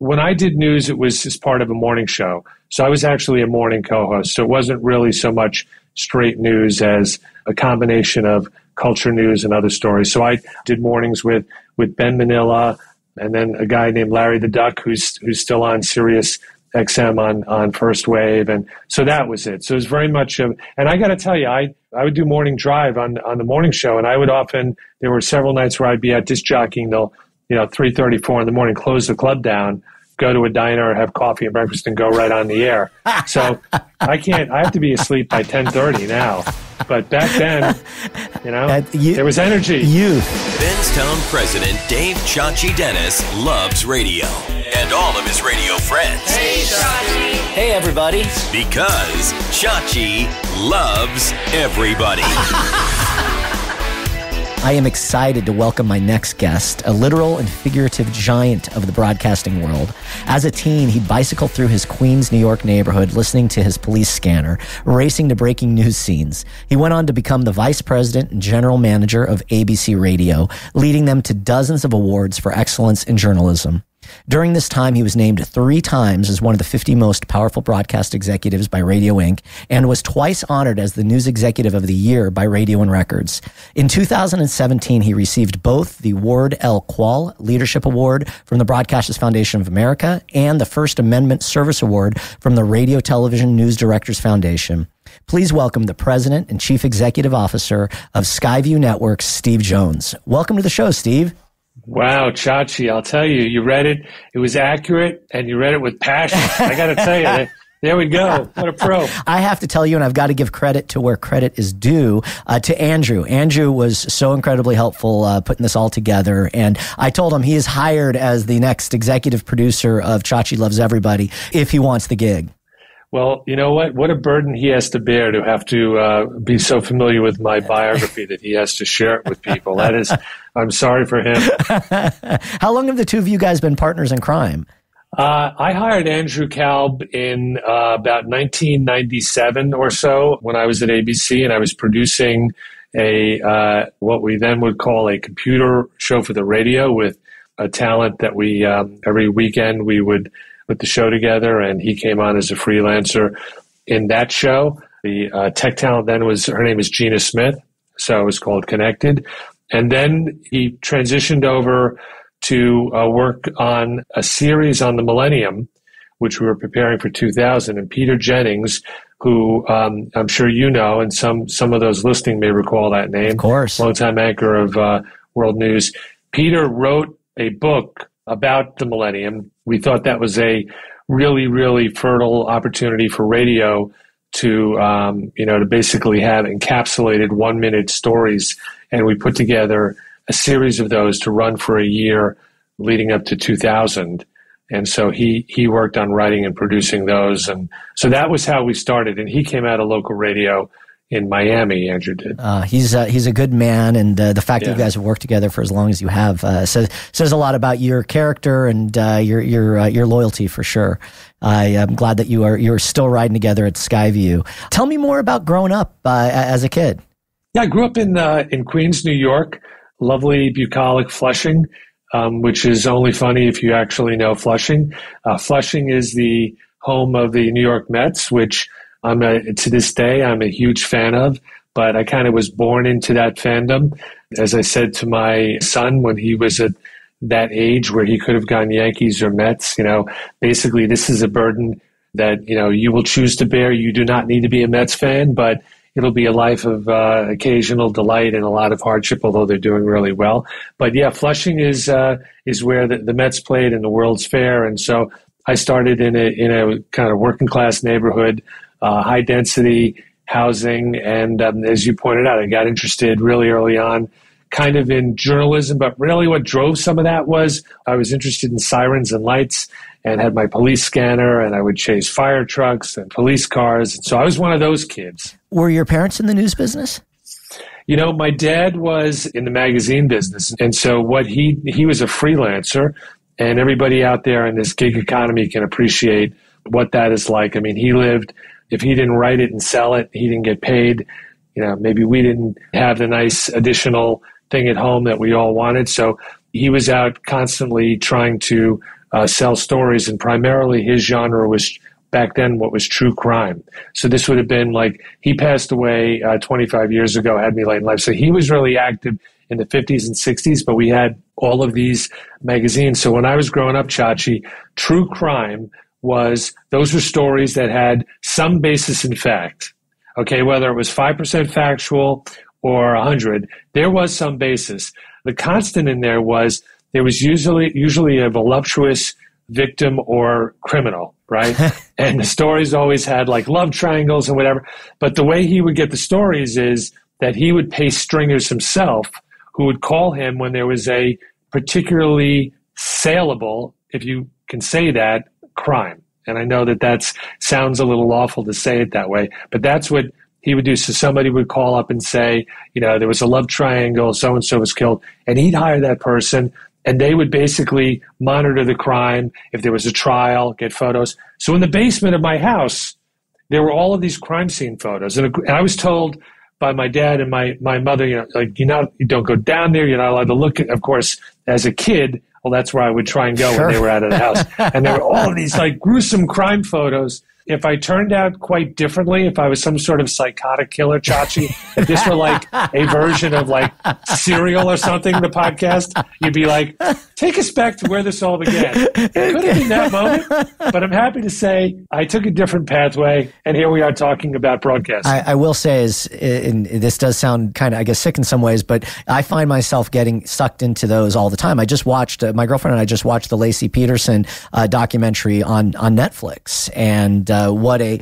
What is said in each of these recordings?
when I did news, it was as part of a morning show. So I was actually a morning co-host. So it wasn't really so much straight news as a combination of culture news and other stories. So I did mornings with Ben Manila, and then a guy named Larry the Duck, who's still on Sirius XM on First Wave. And so that was it. So it was very much and I got to tell you, I would do morning drive on the morning show, and I would often, there were several nights where I'd be at disc jockeying till 3:30, 4 in the morning, close the club down, go to a diner, have coffee and breakfast, and go right on the air. So I have to be asleep by 10:30 now. But back then, there was energy. Youth. Benztown president Dave Chachi Dennis loves radio and all of his radio friends. Hey, Chachi. Hey, everybody. Because Chachi loves everybody. I am excited to welcome my next guest, a literal and figurative giant of the broadcasting world. As a teen, he'd bicycle through his Queens, New York neighborhood, listening to his police scanner, racing to breaking news scenes. He went on to become the vice president and general manager of ABC Radio, leading them to dozens of awards for excellence in journalism. During this time, he was named 3 times as one of the 50 most powerful broadcast executives by Radio Inc. and was twice honored as the News Executive of the Year by Radio and Records. In 2017, he received both the Ward L. Qual Leadership Award from the Broadcasters Foundation of America and the First Amendment Service Award from the Radio Television News Directors Foundation. Please welcome the President and Chief Executive Officer of Skyview Networks, Steve Jones. Welcome to the show, Steve. Wow, Chachi, I'll tell you, you read it. It was accurate, and you read it with passion. I got to tell you, there we go. What a pro. I have to tell you, and I've got to give credit to where credit is due, to Andrew. Andrew was so incredibly helpful putting this all together, and I told him he is hired as the next executive producer of Chachi Loves Everybody if he wants the gig. Well, you know what? What a burden he has to bear to have to be so familiar with my biography that he has to share it with people. That is, I'm sorry for him. How long have the two of you guys been partners in crime? I hired Andrew Kalb in about 1997 or so when I was at ABC, and I was producing what we then would call a computer show for the radio with a talent that we every weekend we would put the show together, and he came on as a freelancer in that show. The tech talent then her name is Gina Smith, so it was called Connected. And then he transitioned over to work on a series on the Millennium, which we were preparing for 2000. And Peter Jennings, who I'm sure you know, and some of those listening may recall that name. Of course. Longtime anchor of World News. Peter wrote a book about the Millennium. We thought that was a really, really fertile opportunity for radio to basically have encapsulated 1-minute stories. And we put together a series of those to run for a year leading up to 2000. And so he worked on writing and producing those. And so that was how we started. And he came out of local radio in Miami, Andrew did. He's a good man, and the fact that you guys have worked together for as long as you have says a lot about your character and your loyalty for sure. I am glad that you're still riding together at Skyview. Tell me more about growing up as a kid. Yeah, I grew up in Queens, New York, lovely bucolic Flushing, which is only funny if you actually know Flushing. Flushing is the home of the New York Mets, which to this day, I'm a huge fan of, but I kind of was born into that fandom. As I said to my son when he was at that age where he could have gone Yankees or Mets, basically this is a burden that, you will choose to bear. You do not need to be a Mets fan, but it'll be a life of occasional delight and a lot of hardship, although they're doing really well. But yeah, Flushing is where the Mets played in the World's Fair. And so I started in a kind of working class neighborhood, high density housing. And as you pointed out, I got interested really early on kind of in journalism, but really what drove some of that was I was interested in sirens and lights and had my police scanner, and I would chase fire trucks and police cars. And so I was one of those kids. Were your parents in the news business? My dad was in the magazine business. And so he was a freelancer, and everybody out there in this gig economy can appreciate what that is like. I mean, he lived, if he didn't write it and sell it, he didn't get paid. Maybe we didn't have the nice additional thing at home that we all wanted. So he was out constantly trying to sell stories, and primarily his genre was back then what was true crime. So this would have been like, he passed away 25 years ago, had me late in life. So he was really active in the 50s and 60s, but we had all of these magazines. So when I was growing up, Chachi, true crime those were stories that had some basis in fact. Okay, whether it was 5% factual or 100, there was some basis. The constant in there was usually a voluptuous victim or criminal, right? And the stories always had like love triangles and whatever. But the way he would get the stories is that he would pay stringers himself who would call him when there was a particularly saleable, if you can say that, crime. And I know that sounds a little awful to say it that way, but that's what he would do. So somebody would call up and say, there was a love triangle, so-and-so was killed, and he'd hire that person, and they would basically monitor the crime. If there was a trial, get photos. So in the basement of my house, there were all of these crime scene photos. And I was told by my dad and my mother, you don't go down there. You're not allowed to look at, of course, as a kid. Well, that's where I would try and go when they were out of the house. And there were all of these like gruesome crime photos. If I turned out quite differently, if I was some sort of psychotic killer, Chachi, if this were like a version of like Serial or something, the podcast, you'd be like, take us back to where this all began. It could have been that moment, but I'm happy to say I took a different pathway, and here we are talking about broadcasting. I will say, this does sound kind of, I guess, sick in some ways, but I find myself getting sucked into those all the time. I just watched, my girlfriend and I just watched the Lacey Peterson documentary on Netflix, and what a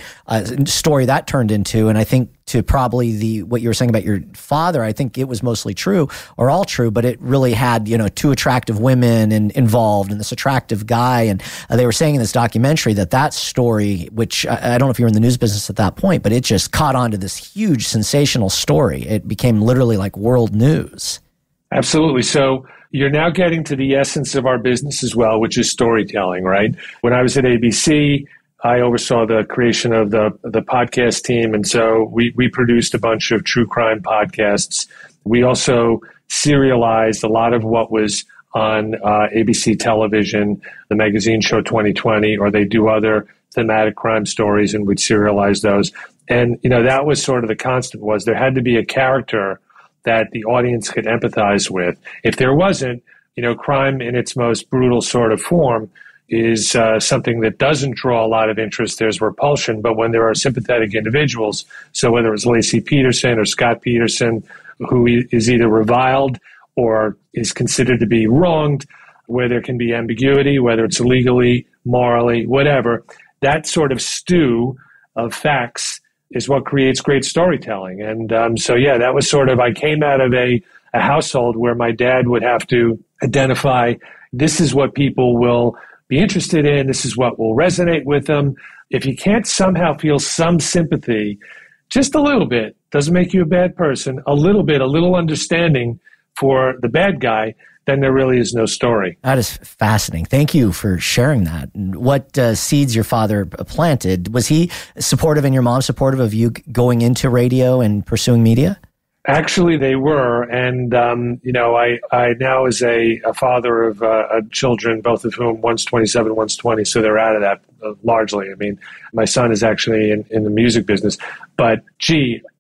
story that turned into. And I think to probably what you were saying about your father, I think it was mostly true or all true, but it really had, two attractive women involved and this attractive guy. And they were saying in this documentary that story, which I don't know if you were in the news business at that point, but it just caught on to this huge sensational story. It became literally like world news. Absolutely. So you're now getting to the essence of our business as well, which is storytelling, right? When I was at ABC, I oversaw the creation of the podcast team, and so we produced a bunch of true crime podcasts. We also serialized a lot of what was on ABC television, the magazine show 2020, or they do other thematic crime stories, and we'd serialize those. And, that was sort of the constant, was there had to be a character that the audience could empathize with. If there wasn't, crime in its most brutal sort of form is something that doesn't draw a lot of interest. There's repulsion, but when there are sympathetic individuals, so whether it's Lacey Peterson or Scott Peterson, who is either reviled or is considered to be wronged, where there can be ambiguity, whether it's legally, morally, whatever, that sort of stew of facts is what creates great storytelling. And that was sort of, I came out of a household where my dad would have to identify, this is what people will be interested in, this is what will resonate with them. If you can't somehow feel some sympathy, just a little bit, doesn't make you a bad person, a little understanding for the bad guy, then there really is no story. That is fascinating. Thank you for sharing that. And what seeds your father planted? Was he supportive and your mom supportive of you going into radio and pursuing media? Actually, they were. And, I now as a father of children, both of whom, one's 27, one's 20, so they're out of that largely. I mean, my son is actually in the music business. But,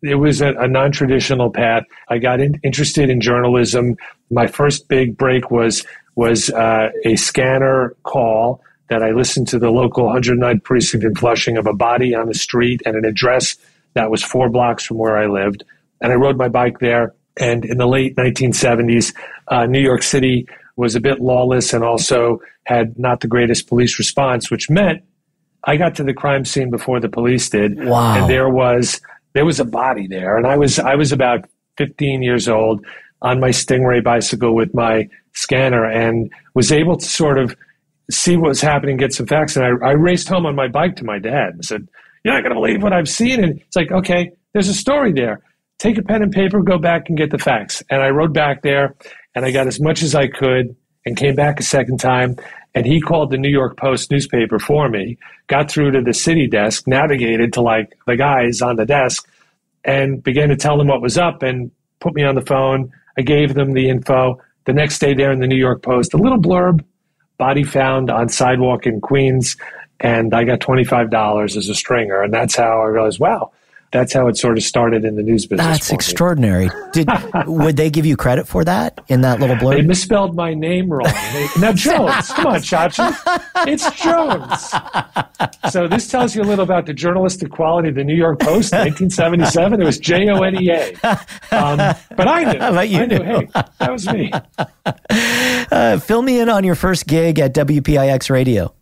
it was a non-traditional path. I got interested in journalism. My first big break was a scanner call that I listened to the local 109th precinct in Flushing of a body on the street and an address that was 4 blocks from where I lived. And I rode my bike there. And in the late 1970s, New York City was a bit lawless and also had not the greatest police response, which meant I got to the crime scene before the police did. Wow. And there was a body there. And I was about 15 years old on my Stingray bicycle with my scanner and was able to sort of see what was happening, get some facts. And I raced home on my bike to my dad and said, "You're not going to believe what I've seen." And it's like, okay, there's a story there. Take a pen and paper, go back and get the facts. And I rode back there and I got as much as I could and came back a second time. And he called the New York Post newspaper for me, got through to the city desk, navigated to like the guys on the desk and began to tell them what was up and put me on the phone. I gave them the info. the next day there in the New York Post, a little blurb, body found on sidewalk in Queens, and I got $25 as a stringer. And that's how I realized, wow, that's how it sort of started in the news business. That's extraordinary. Would they give you credit for that in that little blurb? They misspelled my name wrong. Now, Jones, come on, Chachi. It's Jones. So this tells you a little about the journalistic quality of the New York Post, 1977. It was Jonea. But I knew. I knew, hey, that was me. Fill me in on your first gig at WPIX Radio.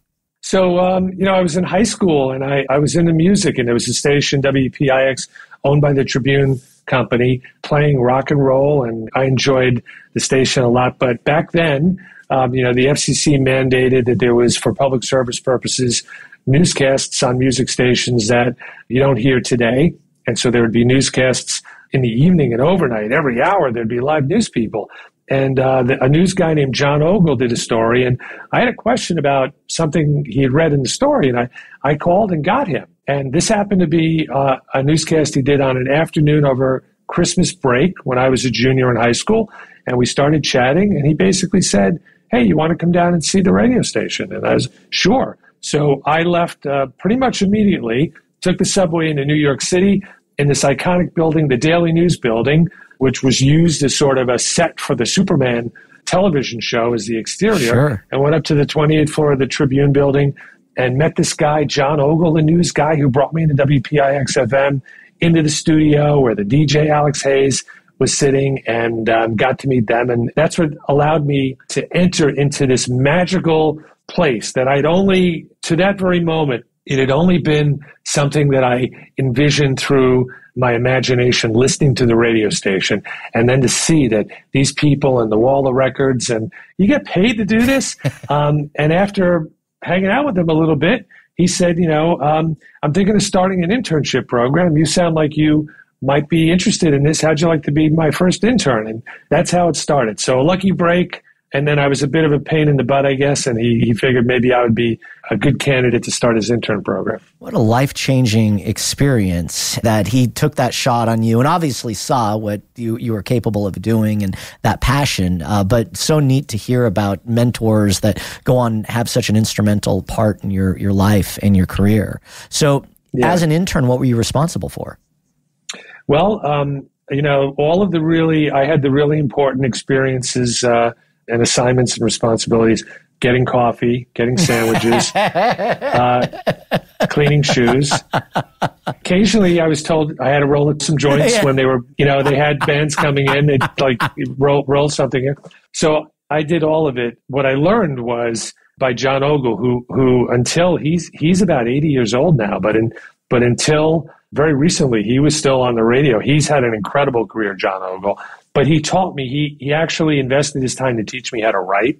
So, I was in high school and I was into music, and there was a station, WPIX, owned by the Tribune Company, playing rock and roll, and I enjoyed the station a lot. But back then, the FCC mandated that there was, for public service purposes, newscasts on music stations that you don't hear today. And so there would be newscasts in the evening and overnight. Every hour there'd be live news people. And a news guy named John Ogle did a story, and I had a question about something he had read in the story, and I called and got him. And this happened to be a newscast he did on an afternoon over Christmas break when I was a junior in high school, and we started chatting, and he basically said, hey, you want to come down and see the radio station? And I was, sure. So I left pretty much immediately, took the subway into New York City, in this iconic building, the Daily News building, which was used as sort of a set for the Superman television show as the exterior, sure. And went up to the 28th floor of the Tribune building and met this guy, John Ogle, the news guy, who brought me into WPIX FM, into the studio where the DJ Alex Hayes was sitting, and got to meet them. And that's what allowed me to enter into this magical place that I'd only, to that very moment, it had only been something that I envisioned through my imagination, listening to the radio station, and then to see that these people and the wall of records, and you get paid to do this. And after hanging out with him a little bit, he said, I'm thinking of starting an internship program. You sound like you might be interested in this. How'd you like to be my first intern? And that's how it started. So a lucky break. And then I was a bit of a pain in the butt, I guess, and he figured maybe I would be a good candidate to start his intern program. What a life-changing experience that he took that shot on you and obviously saw what you were capable of doing and that passion, but so neat to hear about mentors that go on have such an instrumental part in your life and your career. So as an intern, what were you responsible for? Well, all of I had the really important experiences and assignments and responsibilities: getting coffee, getting sandwiches, cleaning shoes. Occasionally, I was told I had to roll some joints when they were, they had bands coming in. They'd like roll something in. So I did all of it. What I learned was by John Ogle, who until he's about 80 years old now, but until very recently, he was still on the radio. He's had an incredible career, John Ogle. But he taught me, he actually invested his time to teach me how to write.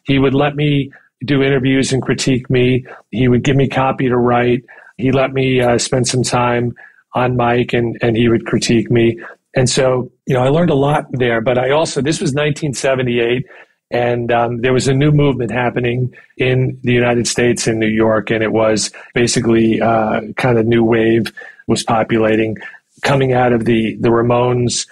He would let me do interviews and critique me. He would give me copy to write. He let me spend some time on mic, and he would critique me. And so, I learned a lot there. But this was 1978, and there was a new movement happening in the United States, in New York, and it was basically kind of new wave was populating, coming out of the Ramones,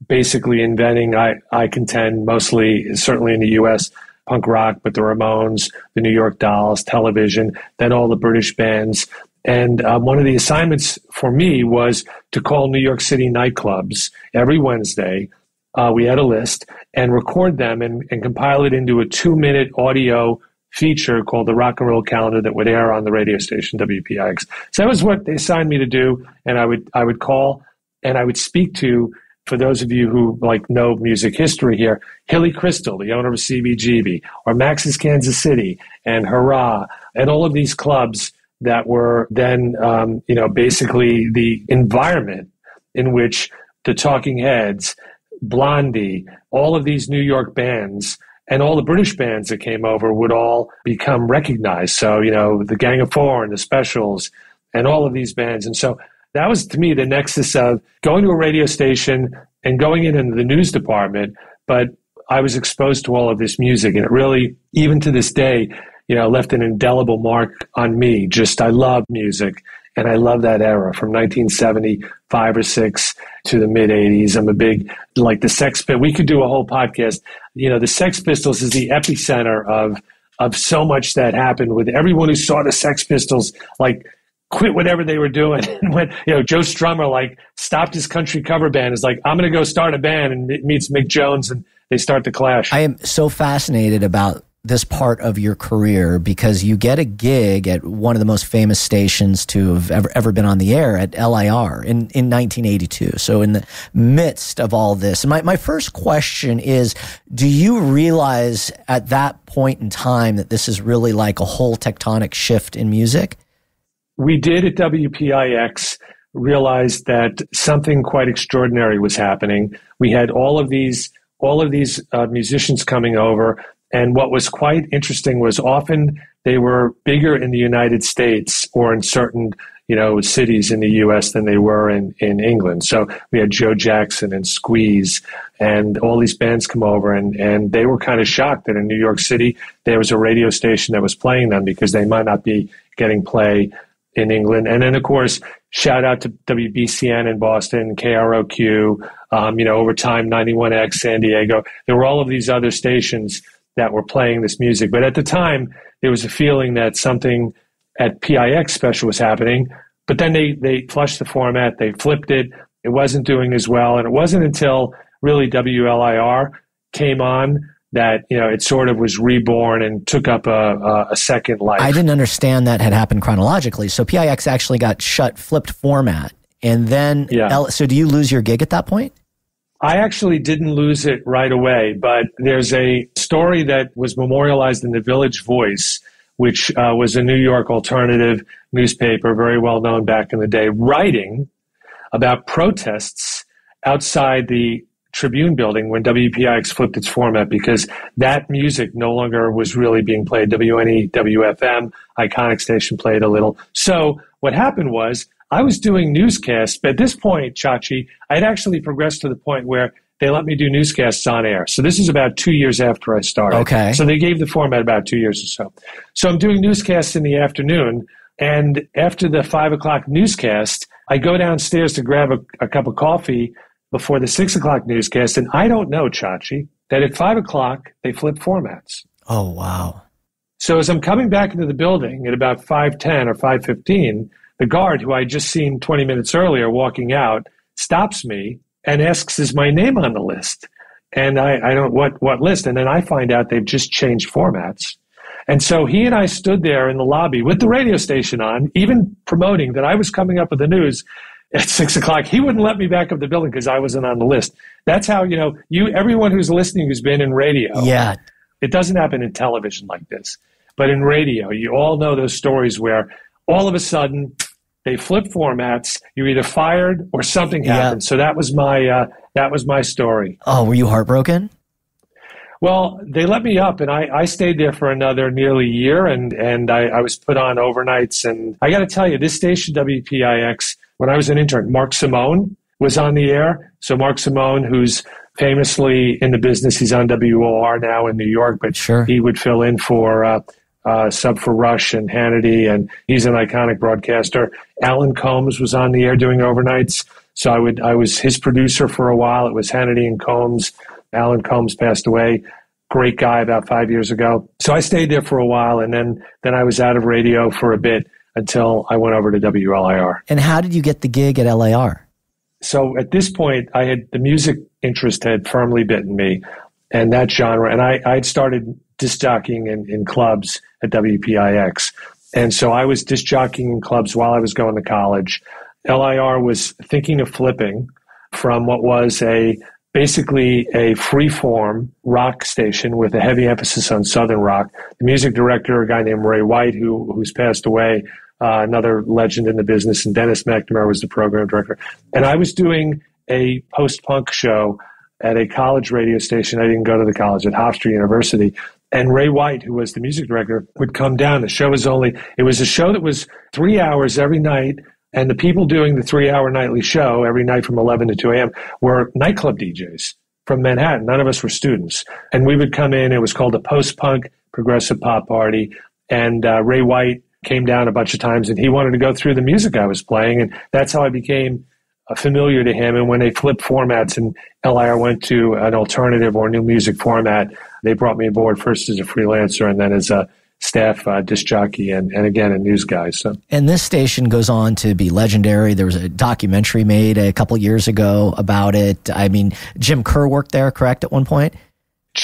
basically inventing, I contend, mostly, certainly in the U.S., punk rock, but the Ramones, the New York Dolls, television, then all the British bands. And one of the assignments for me was to call New York City nightclubs every Wednesday. We had a list, and record them and compile it into a 2-minute audio feature called the Rock and Roll Calendar that would air on the radio station WPIX. So that was what they assigned me to do, and I would call and I would speak to, for those of you who know music history here, Hilly Crystal, the owner of CBGB, or Max's Kansas City, and Hurrah, and all of these clubs that were then, basically the environment in which the Talking Heads, Blondie, all of these New York bands, and all the British bands that came over would all become recognized. So, the Gang of Four and the Specials and all of these bands. And so that was, to me, the nexus of going to a radio station and going into the news department. But I was exposed to all of this music, and it really, even to this day, left an indelible mark on me. I love music, and I love that era from 1975 or 6 to the mid 80s. I'm a big, the Sex Pistols. We could do a whole podcast the Sex Pistols is the epicenter of so much that happened with everyone who saw the Sex Pistols, like, quit whatever they were doing. And when, Joe Strummer, like, stopped his country cover band, is like, I'm going to go start a band, and meets Mick Jones, and they start the Clash. I am so fascinated about this part of your career because you get a gig at one of the most famous stations to have ever been on the air, at LIR in 1982. So in the midst of all this, my first question is, do you realize at that point in time that this is really like a whole tectonic shift in music? We did at WPIX realize that something quite extraordinary was happening. We had all of these musicians coming over. And what was quite interesting was often they were bigger in the United States or in certain, cities in the U.S. than they were in England. So we had Joe Jackson and Squeeze and all these bands come over, and they were kind of shocked that in New York City there was a radio station that was playing them because they might not be getting play in England. And then, of course, shout out to WBCN in Boston, KROQ, Overtime, 91X, San Diego. There were all of these other stations that were playing this music. But at the time, there was a feeling that something at PIX special was happening. But then they flushed the format, they flipped it. It wasn't doing as well. And it wasn't until really WLIR came on that, it sort of was reborn and took up a second life. I didn't understand that had happened chronologically. So PIX actually got flipped format. And then, so do you lose your gig at that point? I actually didn't lose it right away, but there's a story that was memorialized in the Village Voice, which was a New York alternative newspaper, very well known back in the day, writing about protests outside the Tribune building when WPIX flipped its format because that music no longer was really being played. WNE, WFM, iconic station played a little. So what happened was, I was doing newscasts, but at this point, Chachi, I'd actually progressed to the point where they let me do newscasts on air. So this is about 2 years after I started. Okay. So they gave the format about 2 years or so. So I'm doing newscasts in the afternoon, and after the 5 o'clock newscast, I go downstairs to grab a cup of coffee before the 6 o'clock newscast, and I don't know, Chachi, that at 5 o'clock, they flip formats. Oh, wow. So as I'm coming back into the building at about 5:10 or 5:15, the guard, who I'd just seen 20 minutes earlier walking out, stops me and asks, is my name on the list? And I don't, what list? And then I find out they've just changed formats. And so he and I stood there in the lobby with the radio station on, even promoting that I was coming up with the news at 6 o'clock. He wouldn't let me back up the building because I wasn't on the list. That's how, everyone who's listening who's been in radio. Yeah. It doesn't happen in television like this. But in radio, you all know those stories where all of a sudden they flip formats. You're either fired or something happened. So that was my story. Oh, were you heartbroken? Well, they let me up, and I stayed there for another nearly year, and I was put on overnights. And I got to tell you, this station, WPIX, when I was an intern, Mark Simone was on the air. So Mark Simone, who's famously in the business, he's on WLIR now in New York, but sure, he would fill in for sub for Rush and Hannity, and he's an iconic broadcaster. Alan Combs was on the air doing overnights, so I was his producer for a while. It was Hannity and Combs. Alan Combs passed away, great guy, about 5 years ago. So I stayed there for a while, and then I was out of radio for a bit until I went over to WLIR. And how did you get the gig at LIR? So at this point, the music interest had firmly bitten me, and that genre, and I'd started disc jockeying in clubs at WPIX. And so I was disc jockeying in clubs while I was going to college. LIR was thinking of flipping from what was basically a free-form rock station with a heavy emphasis on Southern rock. The music director, a guy named Ray White, who's passed away, another legend in the business, and Dennis McNamara was the program director. And I was doing a post-punk show at a college radio station. I didn't go to the college, at Hofstra University. And Ray White, who was the music director, would come down. It was a show that was 3 hours every night, and the people doing the 3-hour nightly show every night from 11 to 2 a.m. were nightclub DJs from Manhattan. None of us were students. And we would come in. It was called a post-punk progressive pop party. And Ray White came down a bunch of times, and he wanted to go through the music I was playing. And that's how I became familiar to him. And when they flipped formats and LIR went to an alternative or new music format, they brought me aboard first as a freelancer and then as a staff disc jockey and again, a news guy. So, and this station goes on to be legendary. There was a documentary made a couple years ago about it. I mean, Jim Kerr worked there, correct, at one point?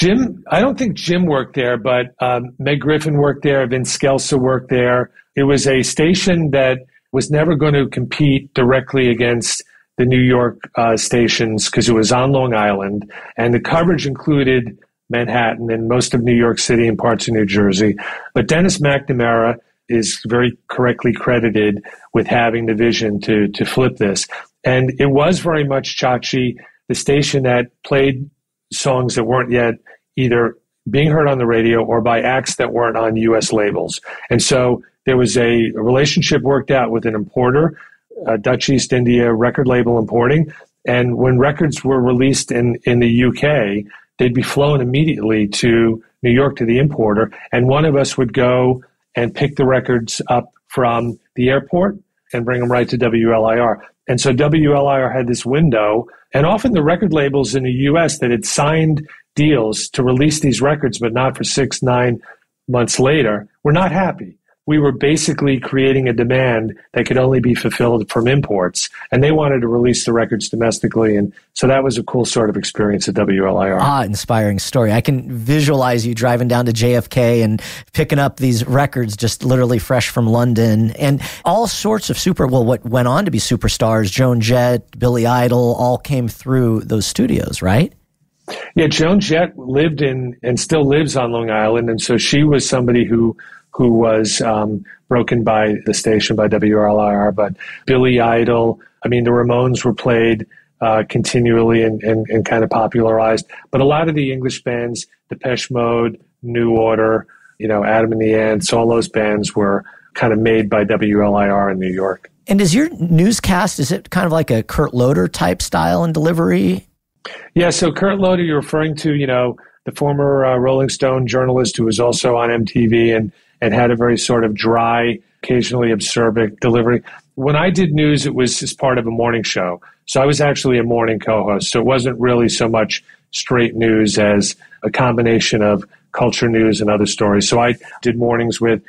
I don't think Jim worked there, but Meg Griffin worked there. Vince Scelsa worked there. It was a station that was never going to compete directly against the New York stations because it was on Long Island, and the coverage included Manhattan and most of New York City and parts of New Jersey. But Dennis McNamara is very correctly credited with having the vision to flip this. And it was very much Chachi, the station that played songs that weren't yet either being heard on the radio or by acts that weren't on U.S. labels. And so there was a relationship worked out with an importer, Dutch East India record label importing. And when records were released in the UK, they'd be flown immediately to New York to the importer. And one of us would go and pick the records up from the airport and bring them right to WLIR. And so WLIR had this window, and often the record labels in the US that had signed deals to release these records, but not for 6-9 months later, were not happy. We were basically creating a demand that could only be fulfilled from imports, and they wanted to release the records domestically. And so that was a cool sort of experience at WLIR. Inspiring story. I can visualize you driving down to JFK and picking up these records just literally fresh from London, and all sorts of what went on to be superstars, Joan Jett, Billy Idol, all came through those studios, right? Yeah, Joan Jett lived in and still lives on Long Island, and so she was somebody who was broken by the station, by WLIR. But Billy Idol, I mean, the Ramones were played continually and kind of popularized. But a lot of the English bands, Depeche Mode, New Order, Adam and the Ants, all those bands were kind of made by WLIR in New York. And is your newscast, is it kind of like a Kurt Loder type style and delivery? Yeah, so Kurt Loder, you're referring to, the former Rolling Stone journalist who was also on MTV and had a very sort of dry, occasionally acerbic delivery. When I did news, it was as part of a morning show. So I was actually a morning co-host. So it wasn't really so much straight news as a combination of culture news and other stories. So I did mornings with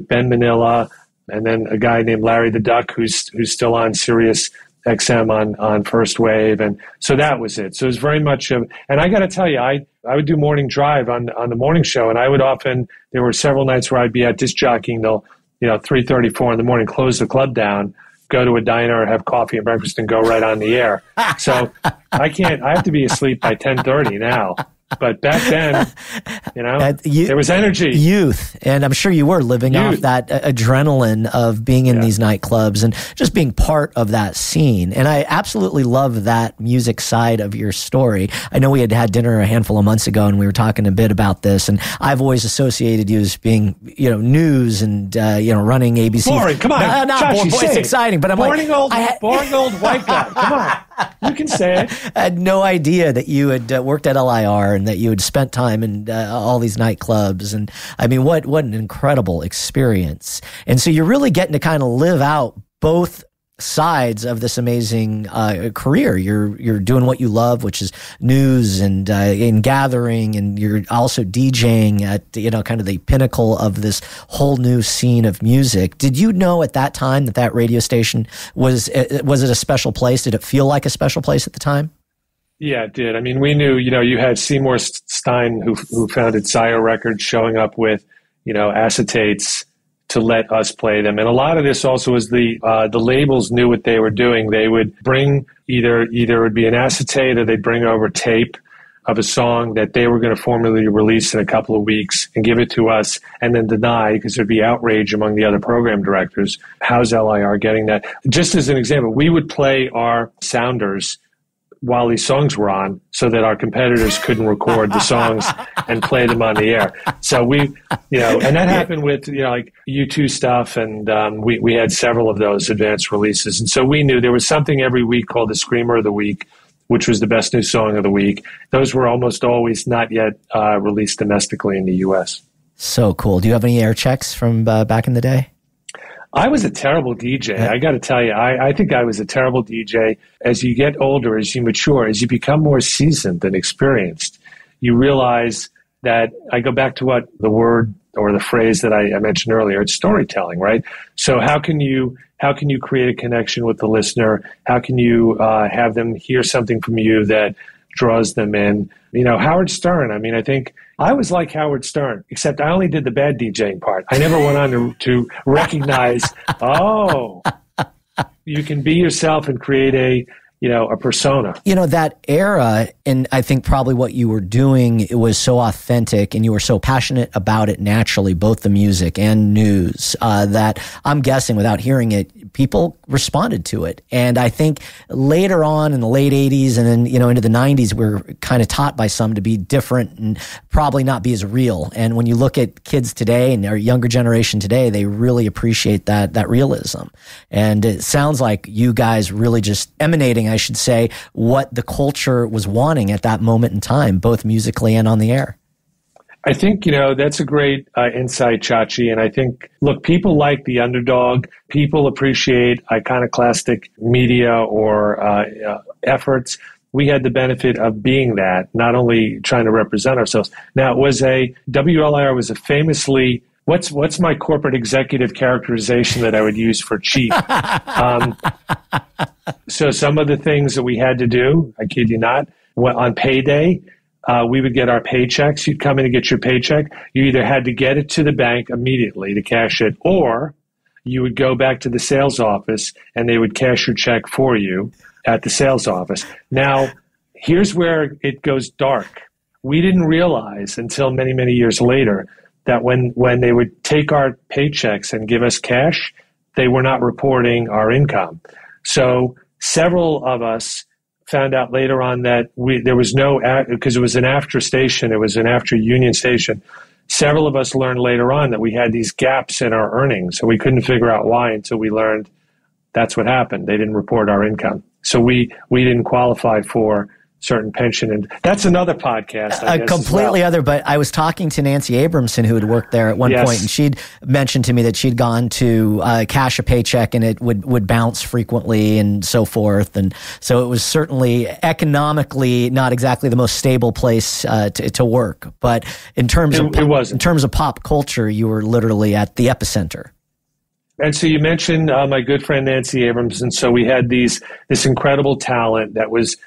Ben Manila and then a guy named Larry the Duck who's still on Sirius XM on First Wave. And so that was it. So it was very much and I got to tell you, I would do morning drive on the morning show, and I would often, there were several nights where I'd be at disc jockeying till 3:30, 4 in the morning, close the club down, go to a diner, have coffee and breakfast, and go right on the air. So I have to be asleep by 10:30 now. But back then, there was energy. Youth. And I'm sure you were living off that adrenaline of being in these nightclubs and just being part of that scene. And I absolutely love that music side of your story. I know we had dinner a handful of months ago and we were talking a bit about this. And I've always associated you as being, news and, running ABC. Boring. Come on. Boring. It's exciting. But I'm boring old white guy. Come on. You can say it. I had no idea that you had worked at LIR and that you had spent time in all these nightclubs. And I mean, what an incredible experience. And so you're really getting to kind of live out both sides of this amazing career. You're doing what you love, which is news and in gathering, and you're also DJing at kind of the pinnacle of this whole new scene of music. Did you know at that time that radio station was it a special place? Did it feel like a special place at the time? Yeah, it did. I mean, we knew, you had Seymour Stein, who founded Sire Records, showing up with, acetates to let us play them. And a lot of this also was the labels knew what they were doing. They would bring either it would be an acetate or they'd bring over tape of a song that they were going to formally release in a couple of weeks and give it to us and then deny, because there'd be outrage among the other program directors. How's LIR getting that? Just as an example, we would play our sounders while these songs were on so that our competitors couldn't record the songs and play them on the air. So we, and that happened with, like U2 stuff. And we had several of those advanced releases. And so we knew there was something every week called the Screamer of the Week, which was the best new song of the week. Those were almost always not yet released domestically in the U.S. So cool. Do you have any air checks from back in the day? I was a terrible DJ. I got to tell you, I think I was a terrible DJ. As you get older, as you mature, as you become more seasoned and experienced, you realize that I go back to what the word or the phrase that I mentioned earlier. It's storytelling, right? So how can you create a connection with the listener? How can you have them hear something from you that draws them in? Howard Stern. I mean, I think I was like Howard Stern, except I only did the bad DJing part. I never went on to recognize, you can be yourself and create a persona. That era, and I think probably what you were doing, it was so authentic and you were so passionate about it naturally, both the music and news, that I'm guessing without hearing it, people responded to it. And I think later on in the late 80s and then, into the 90s, we're kind of taught by some to be different and probably not be as real. And when you look at kids today and our younger generation today, they really appreciate that realism. And it sounds like you guys really just emanating, I should say, what the culture was wanting at that moment in time, both musically and on the air. I think, that's a great insight, Chachi. And I think, look, people like the underdog. People appreciate iconoclastic media or efforts. We had the benefit of being that, not only trying to represent ourselves. Now, WLIR was a famously, what's my corporate executive characterization that I would use for cheap? So some of the things that we had to do, I kid you not, on payday, we would get our paychecks. You'd come in and get your paycheck. You either had to get it to the bank immediately to cash it, or you would go back to the sales office and they would cash your check for you at the sales office. Now, here's where it goes dark. We didn't realize until many, many years later that when they would take our paychecks and give us cash, they were not reporting our income. So several of us found out later on that there was no, because it was an after station, it was an after union station. Several of us learned later on that we had these gaps in our earnings, so we couldn't figure out why until we learned that's what happened. They didn't report our income. So we didn't qualify for certain pension, and that's another podcast. I guess, completely other. But I was talking to Nancy Abramson, who had worked there at one point, and she'd mentioned to me that she'd gone to cash a paycheck and it would bounce frequently and so forth. And so it was certainly economically not exactly the most stable place to work. But in terms of pop culture, you were literally at the epicenter. And so you mentioned my good friend Nancy Abramson. So we had this incredible talent that was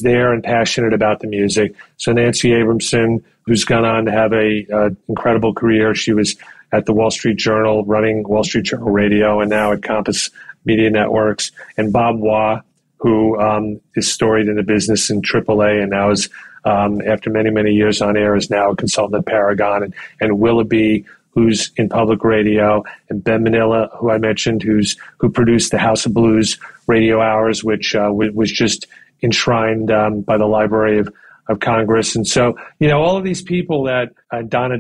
there and passionate about the music. So Nancy Abramson, who's gone on to have a incredible career. She was at the Wall Street Journal, running Wall Street Journal Radio, and now at Compass Media Networks. And Bob Waugh, who is storied in the business in AAA, and now is after many, many years on air, is now a consultant at Paragon, and Willoughby, who's in public radio, and Ben Manila, who I mentioned, who produced the House of Blues radio hours, which was just enshrined by the Library of Congress. And so, all of these people that Donna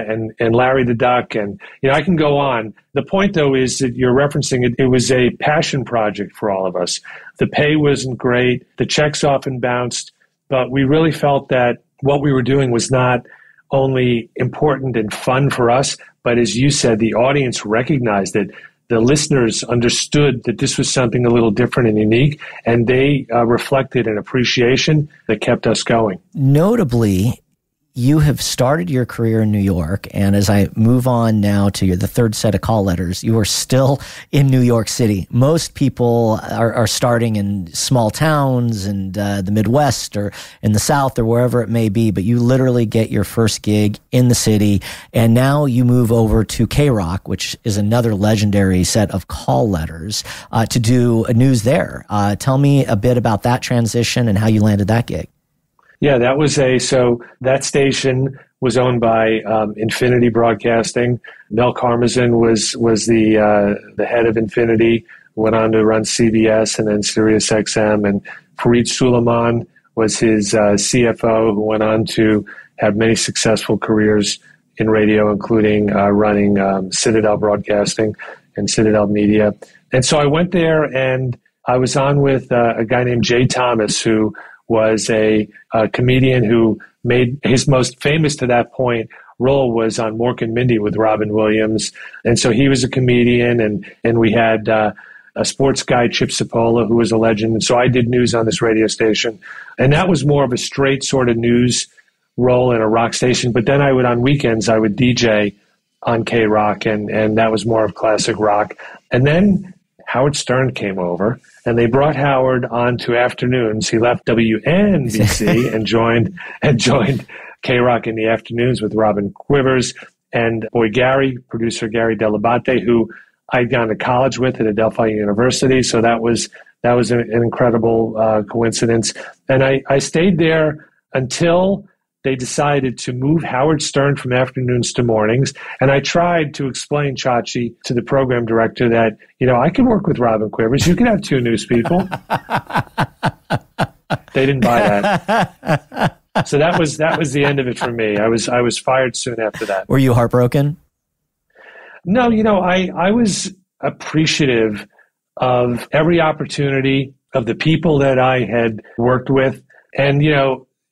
and Larry the Duck, and, I can go on. The point, though, is that you're referencing it. It was a passion project for all of us. The pay wasn't great. The checks often bounced, but we really felt that what we were doing was not only important and fun for us, but as you said, the audience recognized it. The listeners understood that this was something a little different and unique, and they reflected an appreciation that kept us going. Notably, you have started your career in New York, and as I move on now to the third set of call letters, you are still in New York City. Most people are starting in small towns and the Midwest or in the South or wherever it may be, but you literally get your first gig in the city, and now you move over to K-Rock, which is another legendary set of call letters, to do news there. Tell me a bit about that transition and how you landed that gig. Yeah, so that station was owned by Infinity Broadcasting. Mel Karmazin was the head of Infinity, went on to run CBS and then Sirius XM, and Fareed Suleiman was his CFO, who went on to have many successful careers in radio, including running Citadel Broadcasting and Citadel Media. And so I went there, and I was on with a guy named Jay Thomas, who was a comedian who made his most famous to that point role was on Mork and Mindy with Robin Williams. And so he was a comedian, and we had a sports guy, Chip Cipolla, who was a legend. And so I did news on this radio station. And that was more of a straight sort of news role in a rock station. But then on weekends, I would DJ on K-Rock, and that was more of classic rock. And then Howard Stern came over, and they brought Howard on to afternoons. He left WNBC and joined K-Rock in the afternoons with Robin Quivers and Gary, producer Gary Delabate, who I'd gone to college with at Adelphi University. So that was an incredible coincidence. And I stayed there until they decided to move Howard Stern from afternoons to mornings. And I tried to explain, Chachi, to the program director that, I could work with Robin Quivers. You could have two news people. They didn't buy that. So that was the end of it for me. I was fired soon after that. Were you heartbroken? No, I was appreciative of every opportunity, of the people that I had worked with. And,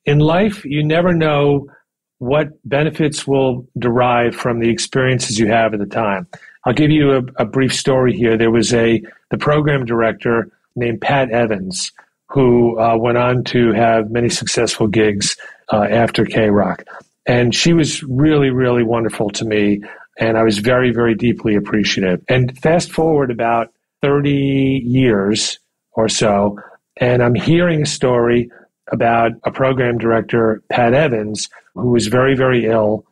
in life, you never know what benefits will derive from the experiences you have at the time. I'll give you a brief story here. There was the program director named Pat Evans, who went on to have many successful gigs after K-Rock. And she was really, really wonderful to me, and I was very, very deeply appreciative. And fast forward about 30 years or so, and I'm hearing a story about a program director, Pat Evans, who was very, very ill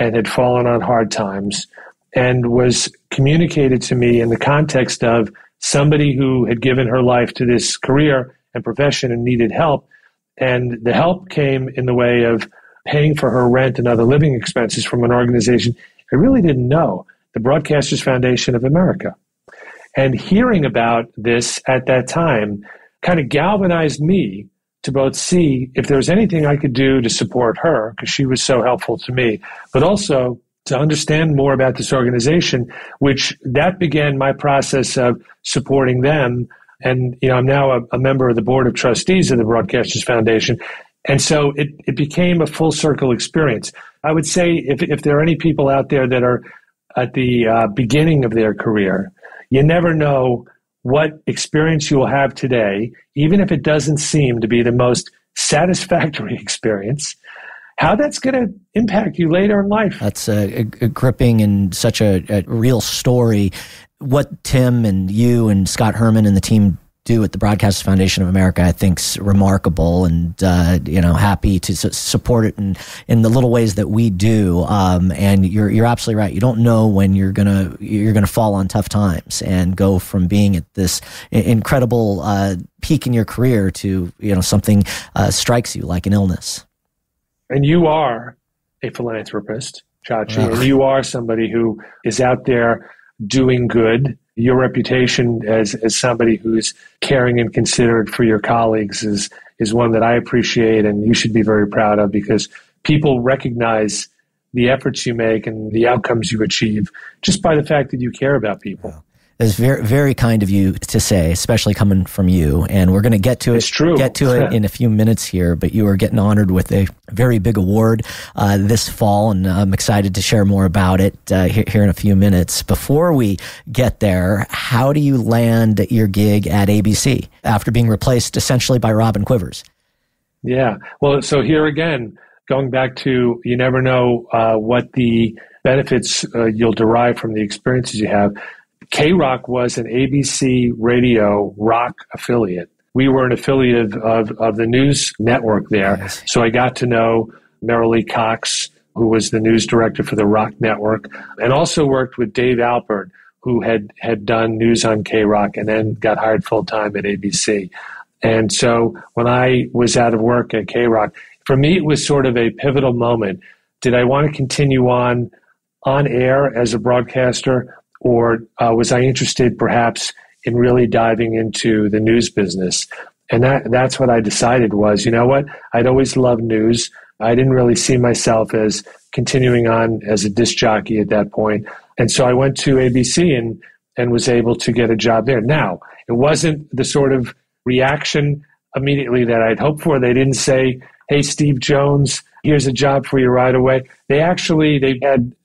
and had fallen on hard times, and was communicated to me in the context of somebody who had given her life to this career and profession and needed help. And the help came in the way of paying for her rent and other living expenses from an organization I really didn't know, the Broadcasters Foundation of America. And hearing about this at that time kind of galvanized me to both see if there was anything I could do to support her, because she was so helpful to me, but also to understand more about this organization, which that began my process of supporting them. And, I'm now a member of the board of trustees of the Broadcasters Foundation. And so it became a full circle experience. I would say if there are any people out there that are at the beginning of their career, you never know what experience you will have today, even if it doesn't seem to be the most satisfactory experience, how that's going to impact you later in life. That's a gripping and such a real story. What Tim and you and Scott Herman and the team do at the Broadcasters Foundation of America, I think, is remarkable, and happy to support it in the little ways that we do. And you're absolutely right. You don't know when you're gonna fall on tough times and go from being at this incredible peak in your career to something strikes you like an illness. And you are a philanthropist, Chachi, and you are somebody who is out there doing good. Your reputation as somebody who's caring and considerate for your colleagues is one that I appreciate, and you should be very proud of, because people recognize the efforts you make and the outcomes you achieve just by the fact that you care about people. It's very, very kind of you to say, especially coming from you. And we're going to get to it. It's true. Get to it in a few minutes here. But you are getting honored with a very big award this fall, and I'm excited to share more about it here in a few minutes. Before we get there, how do you land your gig at ABC after being replaced essentially by Robin Quivers? Yeah. Well, so here again, going back to you never know what the benefits you'll derive from the experiences you have. K-Rock was an ABC radio rock affiliate. We were an affiliate of the news network there. Nice. So I got to know Marilee Cox, who was the news director for the Rock Network, and also worked with Dave Alpert, who had done news on K-Rock and then got hired full-time at ABC. And so when I was out of work at K-Rock, for me it was sort of a pivotal moment. Did I want to continue on air as a broadcaster, or was I interested perhaps in really diving into the news business? And that's what I decided was, you know what? I'd always loved news. I didn't really see myself as continuing on as a disc jockey at that point. And so I went to ABC and was able to get a job there. Now, it wasn't the sort of reaction immediately that I'd hoped for. They didn't say, hey, Steve Jones, here's a job for you right away. They had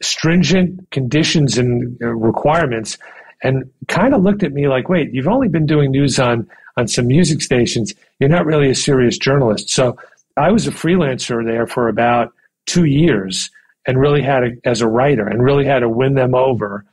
stringent conditions and requirements and kind of looked at me like, wait, you've only been doing news on some music stations. You're not really a serious journalist. So I was a freelancer there for about 2 years and really as a writer, and really had to win them over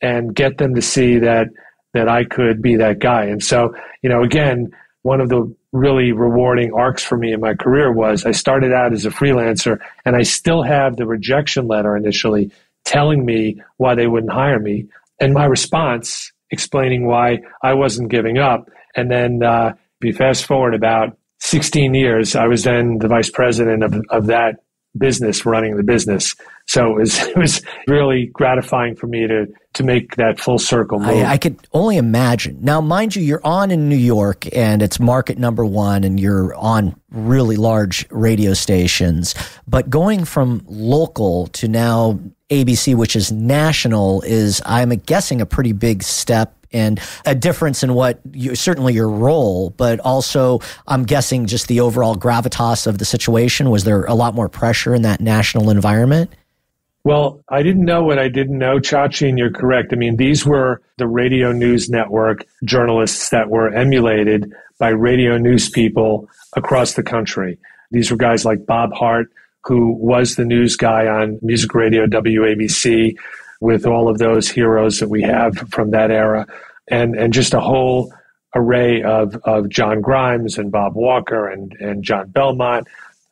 and get them to see that I could be that guy. And so, again, one of the really rewarding arcs for me in my career was I started out as a freelancer, and I still have the rejection letter initially telling me why they wouldn't hire me, and my response explaining why I wasn't giving up. And then if you fast forward about 16 years, I was then the vice president of that business, running the business. So it was really gratifying for me to make that full circle move. I could only imagine. Now, mind you, you're on in New York, and it's market number one, and you're on really large radio stations. But going from local to now ABC, which is national, is, I'm guessing, a pretty big step and a difference in certainly your role, but also I'm guessing just the overall gravitas of the situation. Was there a lot more pressure in that national environment? Well, I didn't know what I didn't know, Chachi, and you're correct. I mean, these were the radio news network journalists that were emulated by radio news people across the country. These were guys like Bob Hart, who was the news guy on music radio WABC, with all of those heroes that we have from that era, and just a whole array of John Grimes and Bob Walker and John Belmont.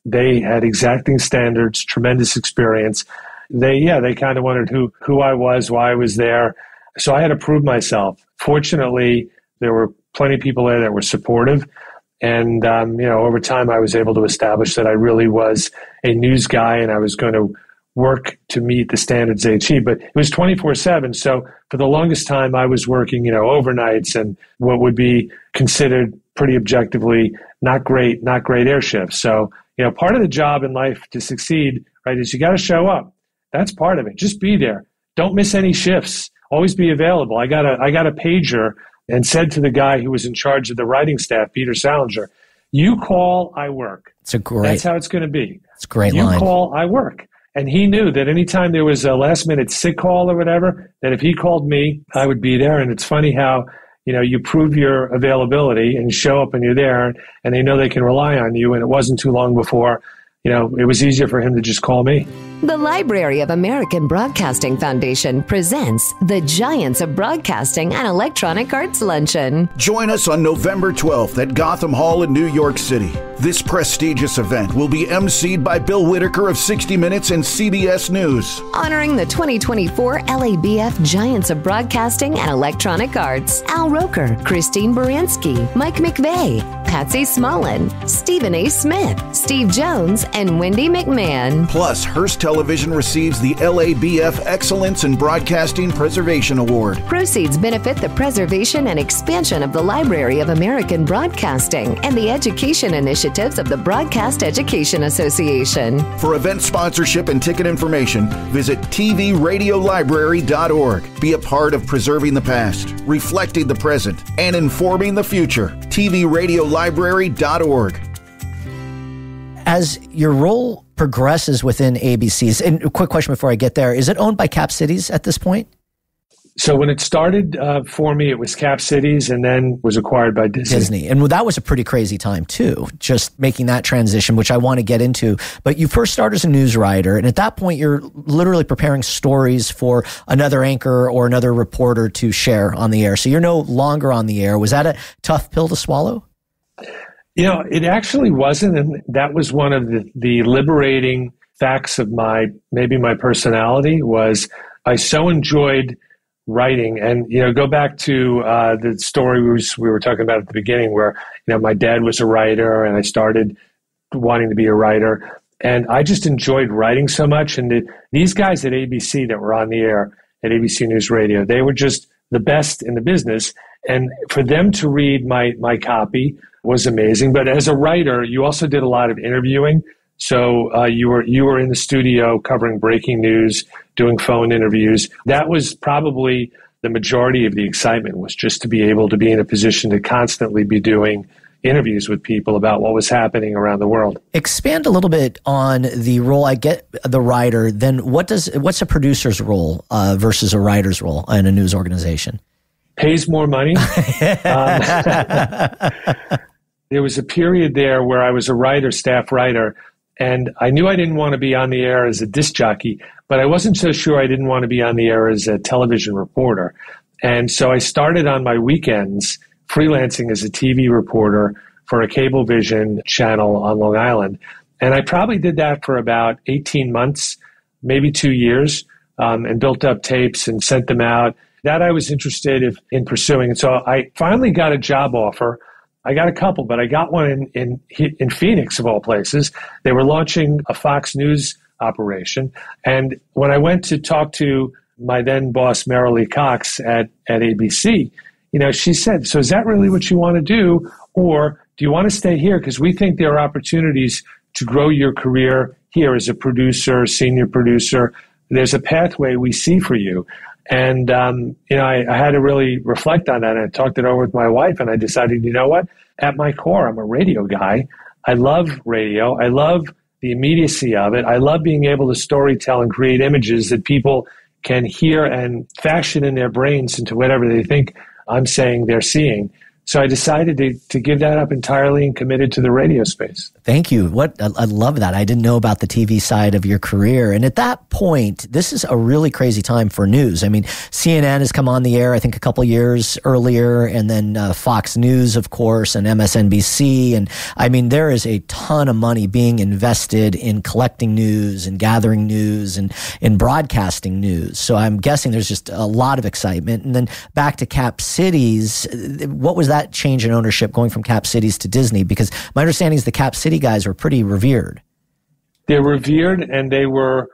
They had exacting standards, tremendous experience. They kind of wondered who I was, why I was there. So I had to prove myself. Fortunately, there were plenty of people there that were supportive. And, over time, I was able to establish that I really was a news guy, and I was going to work to meet the standards they achieved. But it was 24/7. So for the longest time, I was working, overnights and what would be considered pretty objectively not great air shifts. So, part of the job in life to succeed, right, is you got to show up. That's part of it. Just be there. Don't miss any shifts. Always be available. I got a pager and said to the guy who was in charge of the writing staff, Peter Salinger, you call, I work. That's how it's going to be. It's a great line. You call, I work. And he knew that anytime there was a last-minute sick call or whatever, that if he called me, I would be there. And it's funny how, you prove your availability and show up and you're there, and they know they can rely on you. And it wasn't too long before, it was easier for him to just call me. The Library of American Broadcasting Foundation presents the Giants of Broadcasting and Electronic Arts Luncheon. Join us on November 12th at Gotham Hall in New York City. This prestigious event will be emceed by Bill Whitaker of 60 Minutes and CBS News. Honoring the 2024 LABF Giants of Broadcasting and Electronic Arts, Al Roker, Christine Baranski, Mike McVeigh, Patsy Smolin, Stephen A. Smith, Steve Jones, and Wendy McMahon. Plus, Hearst Television receives the LABF Excellence in Broadcasting Preservation Award. Proceeds benefit the preservation and expansion of the Library of American Broadcasting and the education initiatives of the Broadcast Education Association. For event sponsorship and ticket information, visit tvradiolibrary.org. Be a part of preserving the past, reflecting the present, and informing the future. tvradiolibrary.org. As your role progresses within ABC's, and a quick question before I get there, is it owned by Cap Cities at this point? So when it started for me, it was Cap Cities and then was acquired by Disney. And that was a pretty crazy time too, just making that transition, which I want to get into. But you first start as a news writer, and at that point, you're literally preparing stories for another anchor or another reporter to share on the air. So you're no longer on the air. Was that a tough pill to swallow? It actually wasn't, and that was one of the liberating facts of my personality was I so enjoyed writing. And, go back to the story we were talking about at the beginning where, my dad was a writer and I started wanting to be a writer. And I just enjoyed writing so much. And these guys at ABC that were on the air at ABC News Radio, they were just the best in the business. And for them to read my copy was amazing. But as a writer, you also did a lot of interviewing. So you were in the studio covering breaking news, doing phone interviews. That was probably the majority of the excitement, was just to be able to be in a position to constantly be doing interviews with people about what was happening around the world. Expand a little bit on the role. I get the writer. Then what's a producer's role versus a writer's role in a news organization? Pays more money. There was a period there where I was a writer, staff writer, and I knew I didn't want to be on the air as a disc jockey, but I wasn't so sure I didn't want to be on the air as a television reporter. And so I started on my weekends freelancing as a TV reporter for a Cablevision channel on Long Island. And I probably did that for about 18 months, maybe 2 years, and built up tapes and sent them out. That I was interested in pursuing. And so I finally got a job offer. I got a couple, but I got one in Phoenix, of all places. They were launching a Fox News operation. And when I went to talk to my then boss, Marilee Cox at ABC, she said, so is that really what you want to do? Or do you want to stay here? Because we think there are opportunities to grow your career here as a producer, senior producer. There's a pathway we see for you. And, I had to really reflect on that, and I talked it over with my wife, and I decided, you know what? At my core, I'm a radio guy. I love radio. I love the immediacy of it. I love being able to storytell and create images that people can hear and fashion in their brains into whatever they think I'm saying they're seeing. So I decided to give that up entirely and committed to the radio space. Thank you. I love that. I didn't know about the TV side of your career. And at that point, this is a really crazy time for news. I mean, CNN has come on the air, I think, a couple years earlier, and then Fox News, of course, and MSNBC. And I mean, there is a ton of money being invested in collecting news and gathering news and in broadcasting news. So I'm guessing there's just a lot of excitement. And then back to Cap Cities, what was that change in ownership going from Cap Cities to Disney? Because my understanding is the Cap City guys were pretty revered. They're revered, and they were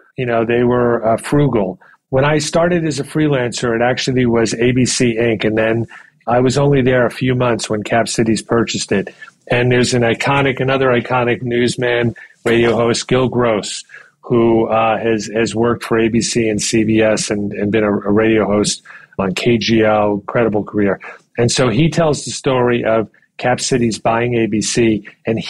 frugal. When I started as a freelancer, it actually was ABC Inc. And then I was only there a few months when Cap Cities purchased it. And there's another iconic newsman, radio host, Gil Gross, who has worked for ABC and CBS and been a radio host on KGO, incredible career. And so he tells the story of Cap Cities buying ABC, and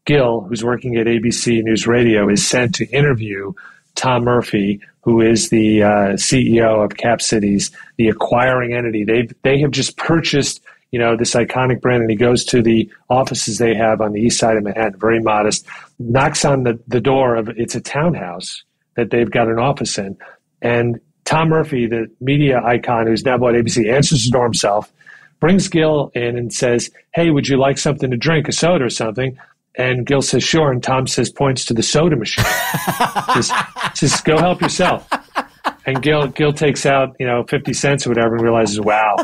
Gil, who's working at ABC News Radio, is sent to interview Tom Murphy, who is the CEO of Cap Cities, the acquiring entity. They have just purchased, this iconic brand, and he goes to the offices they have on the east side of Manhattan, very modest, knocks on the door of, it's a townhouse that they've got an office in, and Tom Murphy, the media icon who's now bought ABC, answers the door himself, brings Gil in and says, hey, would you like something to drink, a soda or something? And Gil says, sure. And Tom points to the soda machine. Says, go help yourself. And Gil takes out, 50 cents or whatever and realizes, wow,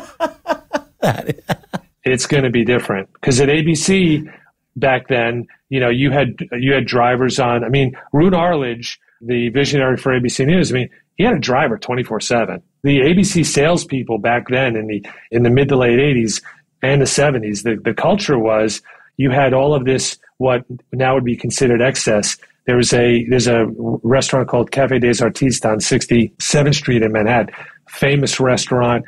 it's going to be different. Because at ABC back then, you had drivers on. I mean, Roone Arledge, the visionary for ABC News, he had a driver 24/7. The ABC salespeople back then in the mid to late 80s and the 70s, the culture was you had all of this, what now would be considered excess. There's a restaurant called Café des Artistes on 67th Street in Manhattan, famous restaurant,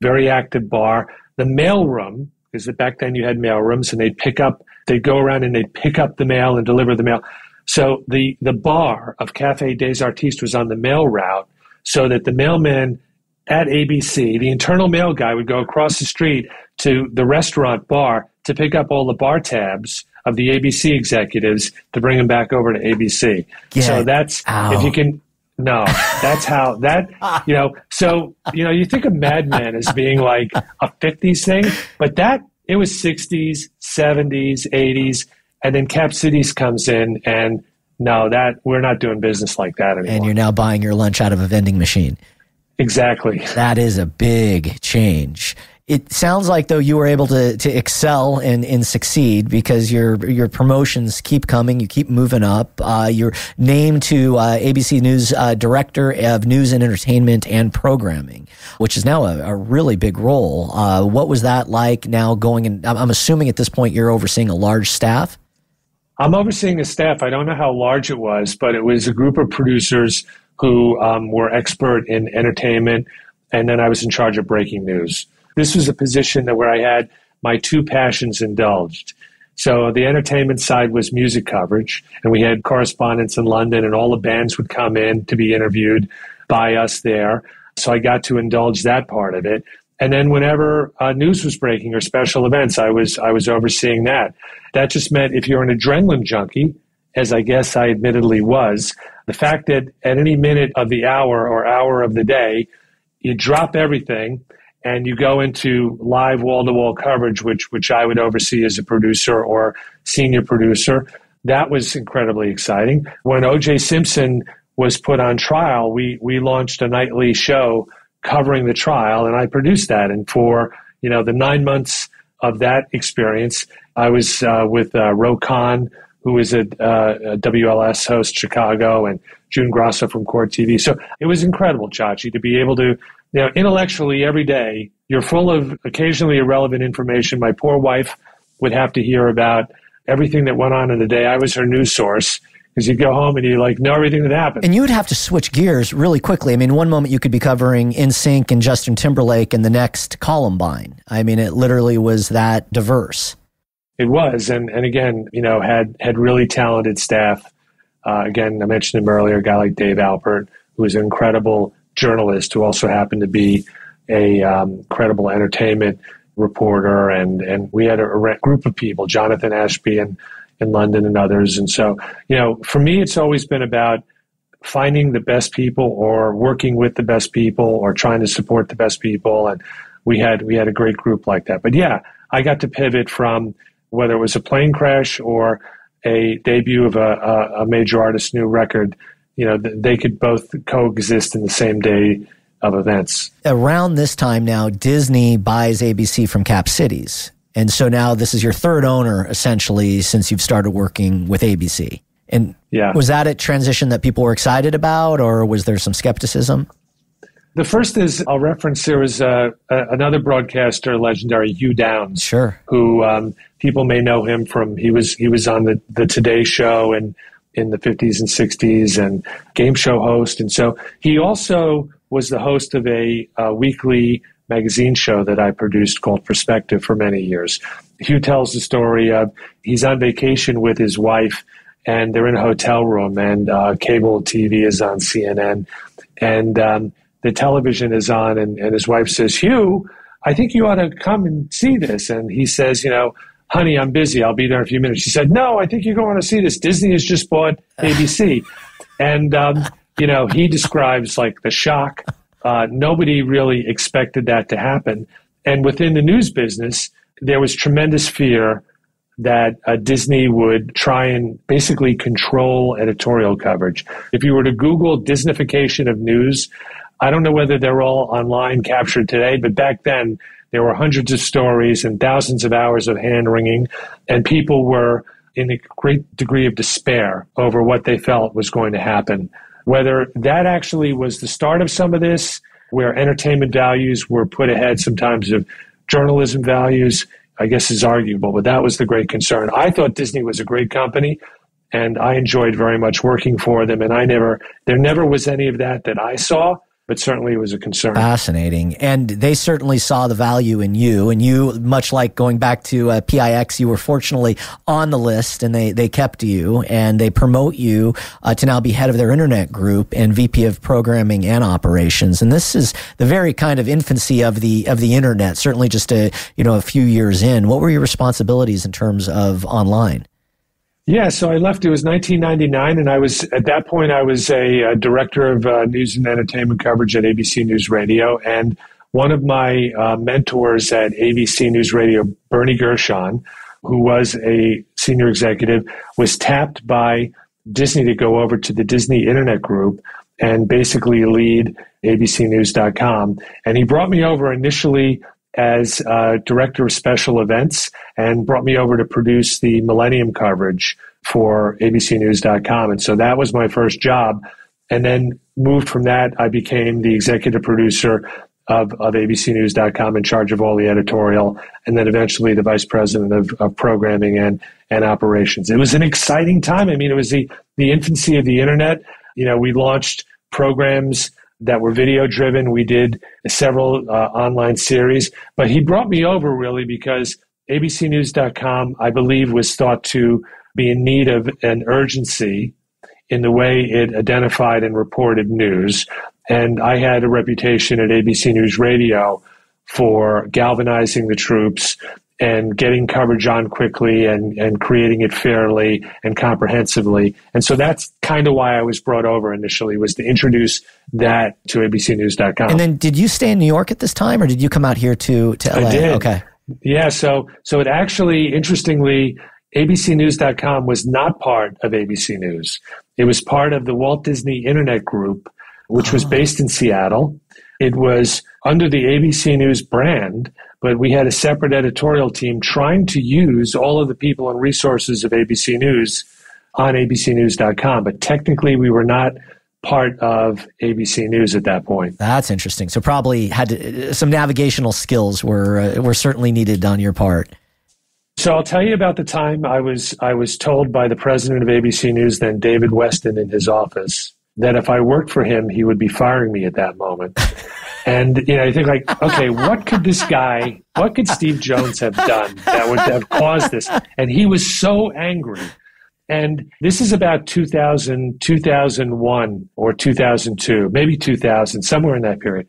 very active bar. The mailroom, because back then you had mailrooms, and they'd go around and they'd pick up the mail and deliver the mail. So the bar of Café des Artistes was on the mail route, so that the mailman at ABC, the internal mail guy, would go across the street to the restaurant bar to pick up all the bar tabs of the ABC executives to bring them back over to ABC. So that's, if you can, no, that's how that, so, you think of Mad Men as being like a 50s thing, but it was 60s, 70s, 80s, and then Cap Cities comes in, and no, we're not doing business like that anymore. And you're now buying your lunch out of a vending machine. Exactly. That is a big change. It sounds like, though, you were able to excel and succeed because your promotions keep coming. You keep moving up. You're named to ABC News Director of News and Entertainment and Programming, which is now a really big role. What was that like now going in? I'm assuming at this point you're overseeing a large staff? I'm overseeing a staff. I don't know how large it was, but it was a group of producers who were expert in entertainment, and then I was in charge of breaking news. This was a position where I had my two passions indulged. So the entertainment side was music coverage, and we had correspondents in London, and all the bands would come in to be interviewed by us there. So I got to indulge that part of it. And then whenever news was breaking or special events, I was overseeing that. That just meant if you're an adrenaline junkie, as I guess I admittedly was, the fact that at any minute of the hour or hour of the day, you drop everything and you go into live wall-to-wall coverage, which I would oversee as a producer or senior producer. That was incredibly exciting. When O.J. Simpson was put on trial, we launched a nightly show covering the trial, and I produced that. And for the 9 months of that experience, I was with Ro Khan, who is a WLS host, Chicago, and June Grasso from Court TV. So it was incredible, Chachi, to be able to, intellectually every day, you're full of occasionally irrelevant information. My poor wife would have to hear about everything that went on in the day. I was her news source, because you'd go home and you know everything that happened. And you would have to switch gears really quickly. I mean, one moment you could be covering NSYNC and Justin Timberlake, and the next Columbine. I mean, it literally was that diverse. It was, and again, had really talented staff. Again, I mentioned him earlier, a guy like Dave Alpert, who was an incredible journalist who also happened to be a credible entertainment reporter, and we had a group of people, Jonathan Ashby in London and others. And so, for me, it's always been about finding the best people or working with the best people or trying to support the best people. And we had a great group like that. But yeah, I got to pivot from whether it was a plane crash or a debut of a major artist's new record, they could both coexist in the same day of events. Around this time now, Disney buys ABC from Cap Cities. And so now this is your third owner, essentially, since you've started working with ABC. And was that a transition that people were excited about, or was there some skepticism? The first is, I'll reference, there was another broadcaster, legendary Hugh Downs, sure, who people may know him from, he was on the Today Show in the 50s and 60s, and game show host. And so he also was the host of a weekly magazine show that I produced called Perspective for many years. Hugh tells the story of he's on vacation with his wife, and they're in a hotel room, and cable TV is on CNN, and the television is on, and his wife says, "Hugh, I think you ought to come and see this." And he says, "Honey, I'm busy. I'll be there in a few minutes." She said, "No, I think you're going to see this. Disney has just bought ABC." And, he describes like the shock. Nobody really expected that to happen. And within the news business, there was tremendous fear that Disney would try and basically control editorial coverage. If you were to Google Disneyfication of news, I don't know whether they're all online captured today, but back then there were hundreds of stories and thousands of hours of hand-wringing, and people were in a great degree of despair over what they felt was going to happen. Whether that actually was the start of some of this, where entertainment values were put ahead sometimes of journalism values, I guess is arguable, but that was the great concern. I thought Disney was a great company, and I enjoyed very much working for them, and there never was any of that I saw, but certainly it was a concern. Fascinating. And they certainly saw the value in you. And you, much like going back to PIX, you were fortunately on the list, and they kept you, and they promote you to now be head of their internet group and VP of programming and operations. And this is the very kind of infancy of the internet, certainly just a few years in. What were your responsibilities in terms of online? Yeah, so I left, it was 1999, and at that point I was a director of news and entertainment coverage at ABC News Radio, and one of my mentors at ABC News Radio, Bernie Gershon, who was a senior executive, was tapped by Disney to go over to the Disney Internet Group and basically lead abcnews.com. And he brought me over initially as director of special events, and brought me over to produce the Millennium coverage for abcnews.com. And so that was my first job. And then moved from that, I became the executive producer of abcnews.com, in charge of all the editorial, and then eventually the vice president of programming and operations. It was an exciting time. I mean, it was the infancy of the internet. We launched programs that were video driven. We did several online series, but he brought me over really because ABCnews.com, I believe, was thought to be in need of an urgency in the way it identified and reported news. And I had a reputation at ABC News Radio for galvanizing the troops and getting coverage on quickly and creating it fairly and comprehensively. And so that's kind of why I was brought over initially, was to introduce that to ABCnews.com. And then did you stay in New York at this time, or did you come out here to LA? I did. Okay. Yeah, so it actually, interestingly, ABCnews.com was not part of ABC News. It was part of the Walt Disney Internet Group, which was based in Seattle. It was under the ABC News brand, but we had a separate editorial team trying to use all of the people and resources of ABC News on abcnews.com. But technically, we were not part of ABC News at that point. That's interesting. So probably had some navigational skills were certainly needed on your part. So I'll tell you about the time I was told by the president of ABC News, then David Weston, in his office, that if I worked for him, he would be firing me at that moment. And, you think like, okay, what could Steve Jones have done that would have caused this? And he was so angry. And this is about 2000, 2001 or 2002, maybe 2000, somewhere in that period.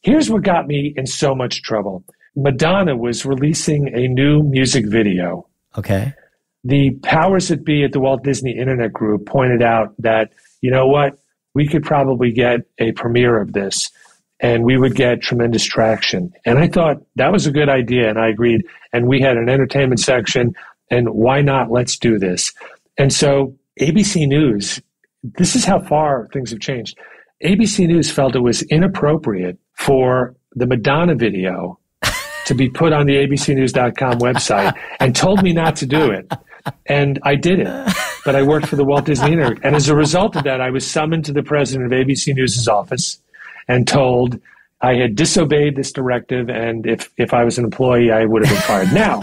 Here's what got me in so much trouble. Madonna was releasing a new music video. Okay. The powers that be at the Walt Disney Internet Group pointed out that, you know what, we could probably get a premiere of this and we would get tremendous traction. And I thought that was a good idea, and I agreed. And we had an entertainment section, and why not? Let's do this. And so ABC News, this is how far things have changed. ABC News felt it was inappropriate for the Madonna video to be put on the abcnews.com website and told me not to do it. And I did it, but I worked for the Walt Disney Internet. And as a result of that, I was summoned to the president of ABC News' office and told I had disobeyed this directive, and if I was an employee, I would have been fired. Now,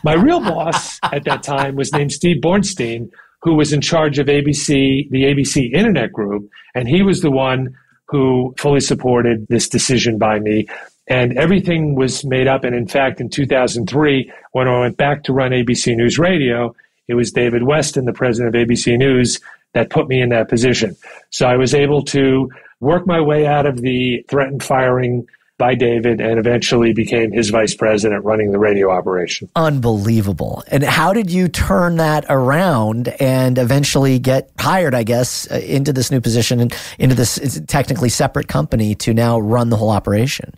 my real boss at that time was named Steve Bornstein, who was in charge of the ABC Internet Group, and he was the one who fully supported this decision by me. And everything was made up. And in fact, in 2003, when I went back to run ABC News Radio, it was David Weston, the president of ABC News, that put me in that position. So I was able to work my way out of the threatened firing by David and eventually became his vice president running the radio operation. Unbelievable. And how did you turn that around and eventually get hired, I guess, into this new position and into this technically separate company to now run the whole operation?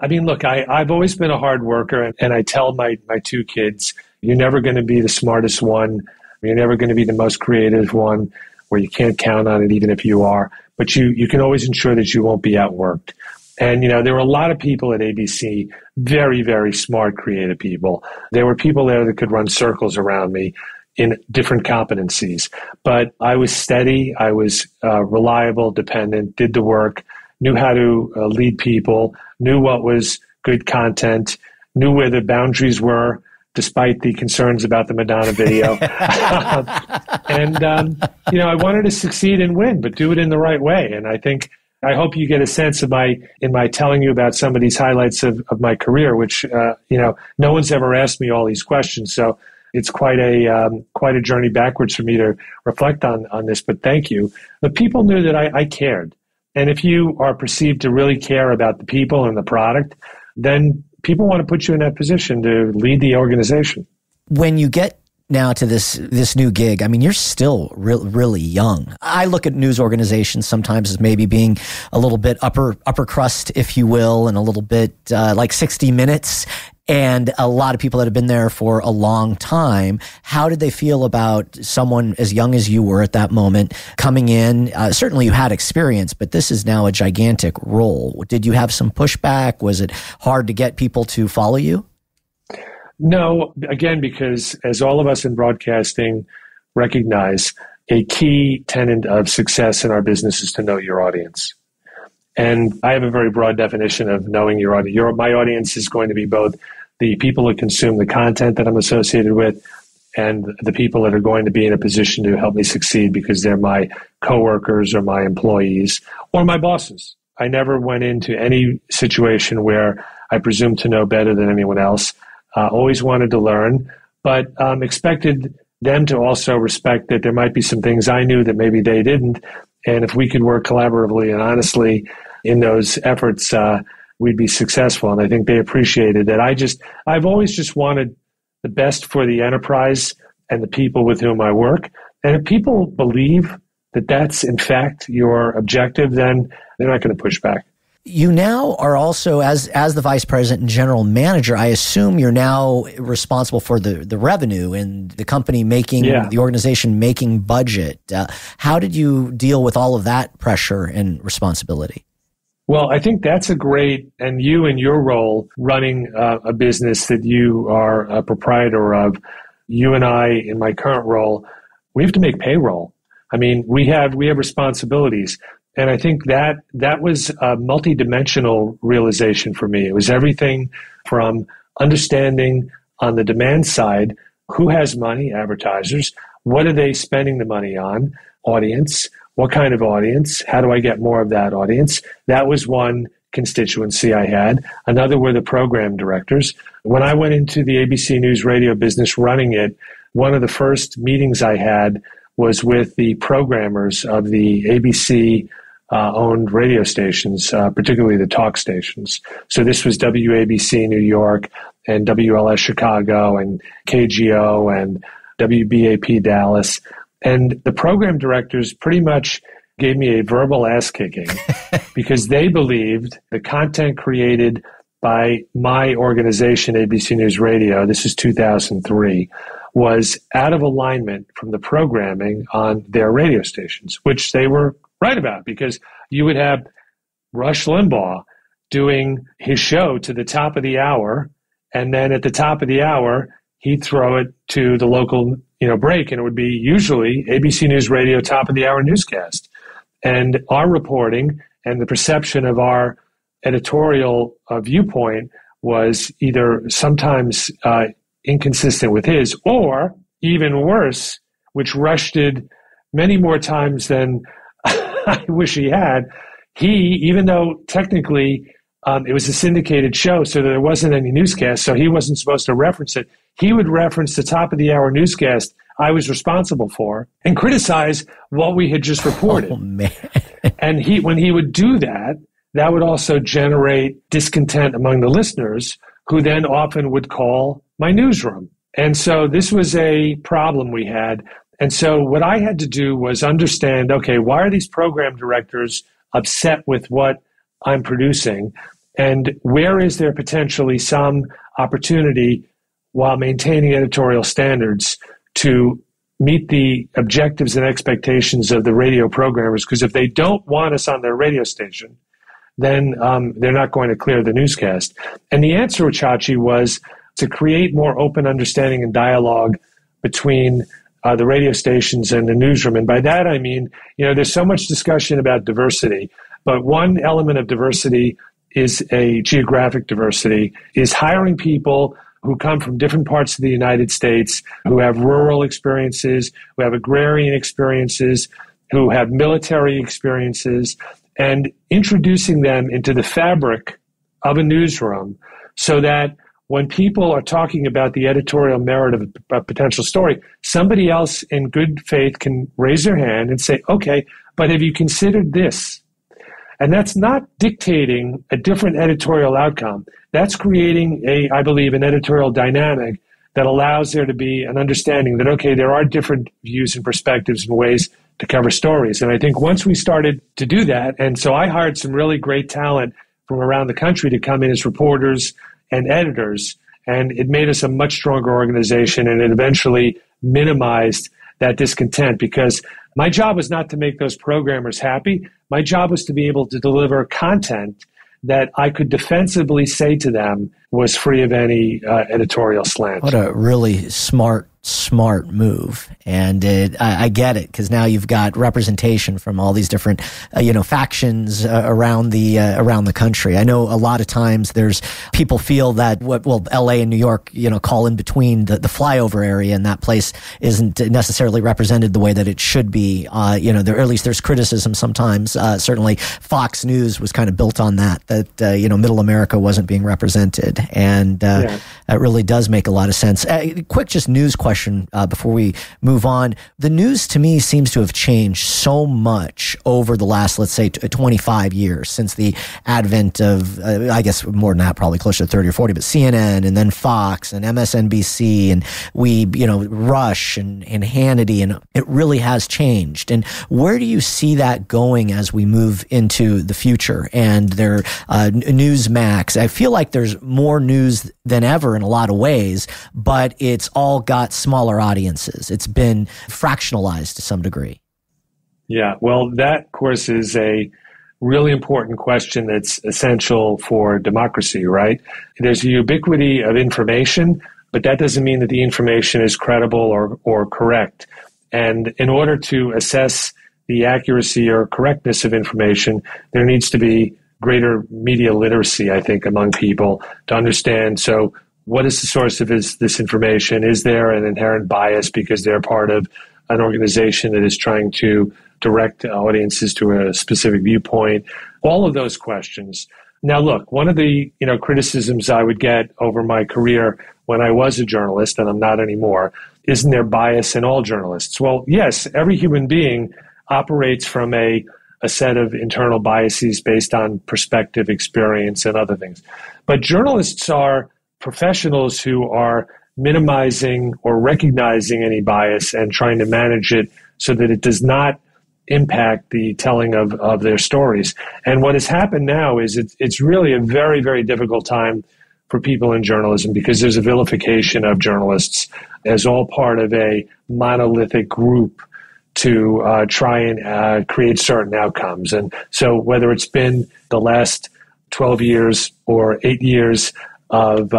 I mean, look, I've always been a hard worker, and I tell my two kids, you're never going to be the smartest one. You're never going to be the most creative one, where you can't count on it even if you are. But you can always ensure that you won't be outworked. And, there were a lot of people at ABC, very, very smart, creative people. There were people there that could run circles around me in different competencies. But I was steady. I was reliable, dependent, did the work, knew how to lead people, knew what was good content, knew where the boundaries were, despite the concerns about the Madonna video. I wanted to succeed and win, but do it in the right way. And I hope you get a sense of in my telling you about some of these highlights of my career, which, no one's ever asked me all these questions. So it's quite a journey backwards for me to reflect on this, but thank you. But people knew that I cared. And if you are perceived to really care about the people and the product, then people want to put you in that position to lead the organization. When you get now to this new gig, I mean, you're still really young. I look at news organizations sometimes as maybe being a little bit upper crust, if you will, and a little bit like 60 Minutes. And a lot of people that have been there for a long time. How did they feel about someone as young as you were at that moment coming in? Certainly you had experience, but this is now a gigantic role. Did you have some pushback? Was it hard to get people to follow you? No, again, because as all of us in broadcasting recognize, a key tenet of success in our business is to know your audience. And I have a very broad definition of knowing your audience. My audience is going to be both the people that consume the content that I'm associated with and the people that are going to be in a position to help me succeed because they're my coworkers or my employees or my bosses. I never went into any situation where I presumed to know better than anyone else. always wanted to learn, but expected them to also respect that there might be some things I knew that maybe they didn't. And if we could work collaboratively and honestly in those efforts, we'd be successful. And I think they appreciated that. I've always just wanted the best for the enterprise and the people with whom I work. And if people believe that that's in fact your objective, then they're not going to push back. You now are also, as the vice president and general manager, I assume you're now responsible for the revenue and the company making, the organization making budget. How did you deal with all of that pressure and responsibility? Well, I think that's and you in your role running a business that you are a proprietor of, you and I in my current role, we have to make payroll. I mean, we have responsibilities. And I think that was a multidimensional realization for me. It was everything from understanding on the demand side, who has money, advertisers, what are they spending the money on, audience, what kind of audience, how do I get more of that audience? That was one constituency I had. Another were the program directors. When I went into the ABC News radio business running it, one of the first meetings I had was with the programmers of the ABC owned radio stations, particularly the talk stations. So this was WABC New York and WLS Chicago and KGO and WBAP Dallas. And the program directors pretty much gave me a verbal ass kicking because they believed the content created by my organization, ABC News Radio, this is 2003, was out of alignment from the programming on their radio stations, which they were right about, because you would have Rush Limbaugh doing his show to the top of the hour, and then at the top of the hour, he'd throw it to the local break, and it would be usually ABC News Radio top of the hour newscast. And our reporting and the perception of our editorial viewpoint was either sometimes inconsistent with his, or even worse, which Rush did many more times than I wish he had. Even though technically it was a syndicated show, so there wasn't any newscast, so he wasn't supposed to reference it, he would reference the top of the hour newscast I was responsible for and criticize what we had just reported. Oh, man. And when he would do that, that would also generate discontent among the listeners, who then often would call my newsroom. And so this was a problem we had. And so what I had to do was understand, okay, why are these program directors upset with what I'm producing? And where is there potentially some opportunity, while maintaining editorial standards, to meet the objectives and expectations of the radio programmers? Because if they don't want us on their radio station, then they're not going to clear the newscast. And the answer, Chachi, was to create more open understanding and dialogue between the radio stations and the newsroom. And by that, I mean, there's so much discussion about diversity, but one element of diversity is a geographic diversity, is hiring people who come from different parts of the United States, who have rural experiences, who have agrarian experiences, who have military experiences, and introducing them into the fabric of a newsroom so that when people are talking about the editorial merit of a potential story, somebody else in good faith can raise their hand and say, okay, but have you considered this? And that's not dictating a different editorial outcome. That's creating I believe, an editorial dynamic that allows there to be an understanding that, okay, there are different views and perspectives and ways to cover stories. And I think once we started to do that, and so I hired some really great talent from around the country to come in as reporters and editors, and it made us a much stronger organization, and it eventually minimized that discontent, because my job was not to make those programmers happy. My job was to be able to deliver content that I could defensively say to them was free of any editorial slant. What a really smart move. And I get it, because now you've got representation from all these different, factions around the country. I know a lot of times there's people feel that LA and New York, call in between the flyover area, and that place isn't necessarily represented the way that it should be. Or at least there's criticism sometimes. Certainly Fox News was kind of built on that middle America wasn't being represented. And That really does make a lot of sense. Quick, just news question before we move on. The news to me seems to have changed so much over the last, let's say, 25 years since the advent of, I guess more than that, probably closer to 30 or 40, but CNN and then Fox and MSNBC and Rush and Hannity, and it really has changed. And where do you see that going as we move into the future and their Newsmax? I feel like there's more news than ever in a lot of ways, but it's all got smaller audiences. It's been fractionalized to some degree. Yeah, well, that, of course, is a really important question that's essential for democracy, right? There's a ubiquity of information, but that doesn't mean that the information is credible or correct. And in order to assess the accuracy or correctness of information, there needs to be greater media literacy, I think, among people to understand. So what is the source of this information? Is there an inherent bias because they're part of an organization that is trying to direct audiences to a specific viewpoint? All of those questions. Now, look, one of the criticisms I would get over my career when I was a journalist, and I'm not anymore, isn't there bias in all journalists? Well, yes, every human being operates from a set of internal biases based on perspective, experience, and other things. But journalists are professionals who are minimizing or recognizing any bias and trying to manage it so that it does not impact the telling of their stories. And what has happened now is it's really a very, very difficult time for people in journalism because there's a vilification of journalists as all part of a monolithic group to try and create certain outcomes. And so whether it's been the last 12 years or 8 years of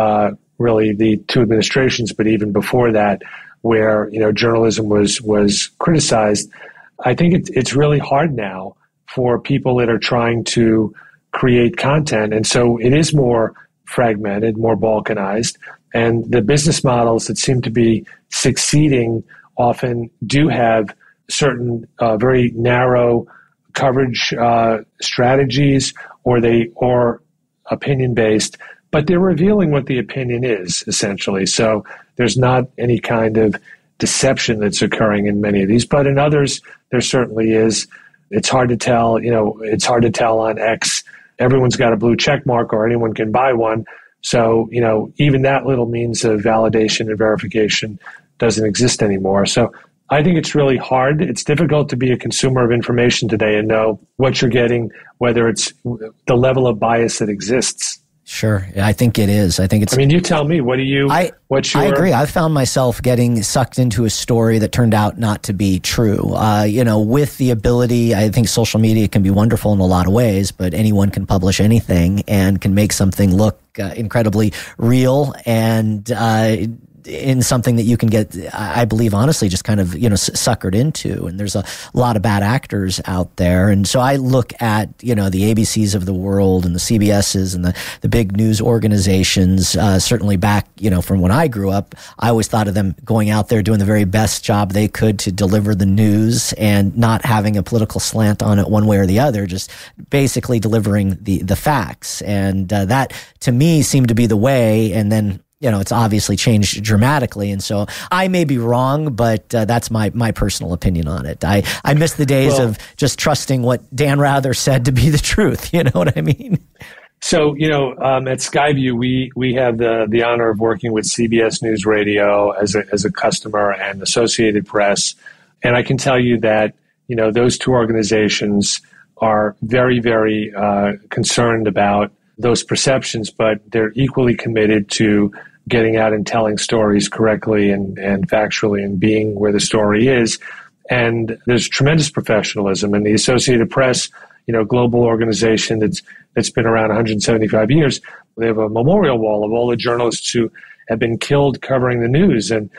really the two administrations, but even before that, where journalism was criticized, I think it's really hard now for people that are trying to create content. And so it is more fragmented, more balkanized. And the business models that seem to be succeeding often do have certain very narrow coverage strategies, or opinion based, but they're revealing what the opinion is essentially. So there's not any kind of deception that's occurring in many of these, but in others there certainly is. It's hard to tell. It's hard to tell on X. Everyone's got a blue check mark, or anyone can buy one. So even that little means of validation and verification doesn't exist anymore. So I think it's really hard. It's difficult to be a consumer of information today and know what you're getting, whether it's the level of bias that exists. Sure. I think it is. I think it's... you tell me. I agree. I found myself getting sucked into a story that turned out not to be true. With the ability, I think social media can be wonderful in a lot of ways, but anyone can publish anything and can make something look incredibly real and in something that you can get, I believe, honestly, just kind of, suckered into. And there's a lot of bad actors out there. And so I look at, the ABCs of the world and the CBSs and the big news organizations, certainly back, from when I grew up, I always thought of them going out there doing the very best job they could to deliver the news and not having a political slant on it one way or the other, just basically delivering the facts. And that, to me, seemed to be the way. And then, it's obviously changed dramatically. And so I may be wrong, but that's my personal opinion on it. I miss the days of just trusting what Dan Rather said to be the truth. You know what I mean? So, at Skyview, we have the honor of working with CBS News Radio as a customer and Associated Press. And I can tell you that, those two organizations are very, very concerned about those perceptions, but they're equally committed to getting out and telling stories correctly and factually and being where the story is. And there's tremendous professionalism. And the Associated Press, global organization that's been around 175 years, they have a memorial wall of all the journalists who have been killed covering the news. And,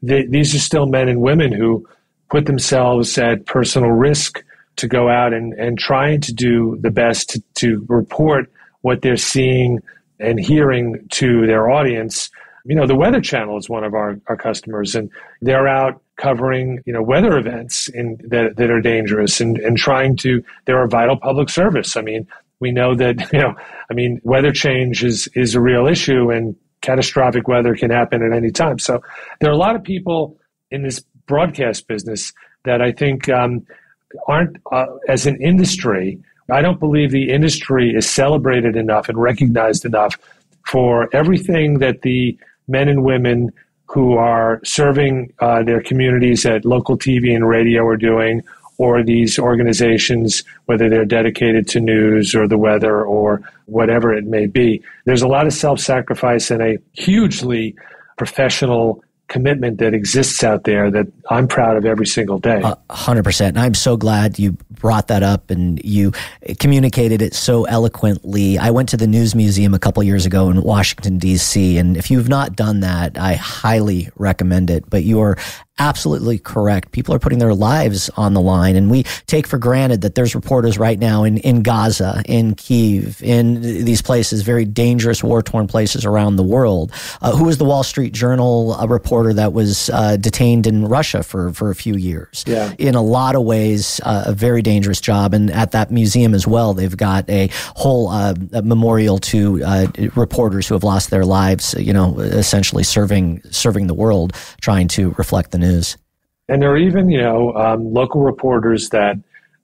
these are still men and women who put themselves at personal risk to go out and trying to do the best to report what they're seeing and hearing to their audience. The Weather Channel is one of our customers, and they're out covering, weather events that are dangerous and trying to, they're a vital public service. We know that, weather change is a real issue, and catastrophic weather can happen at any time. So there are a lot of people in this broadcast business that I think aren't, as an industry, I don't believe the industry is celebrated enough and recognized enough for everything that the men and women who are serving their communities at local TV and radio are doing, or these organizations, whether they're dedicated to news or the weather or whatever it may be. There's a lot of self-sacrifice and a hugely professional commitment that exists out there that I'm proud of every single day. 100%. And I'm so glad you brought that up and you communicated it so eloquently. I went to the News Museum a couple years ago in Washington, D.C., and if you've not done that, I highly recommend it. But you are absolutely correct. People are putting their lives on the line, and we take for granted that there's reporters right now in Gaza, in Kyiv, in these places, very dangerous, war-torn places around the world. Who was the Wall Street Journal reporter that was detained in Russia for a few years? Yeah. In a lot of ways, a very dangerous job. And at that museum as well, they've got a whole memorial to reporters who have lost their lives, essentially serving the world, trying to reflect the news. And there are even, local reporters that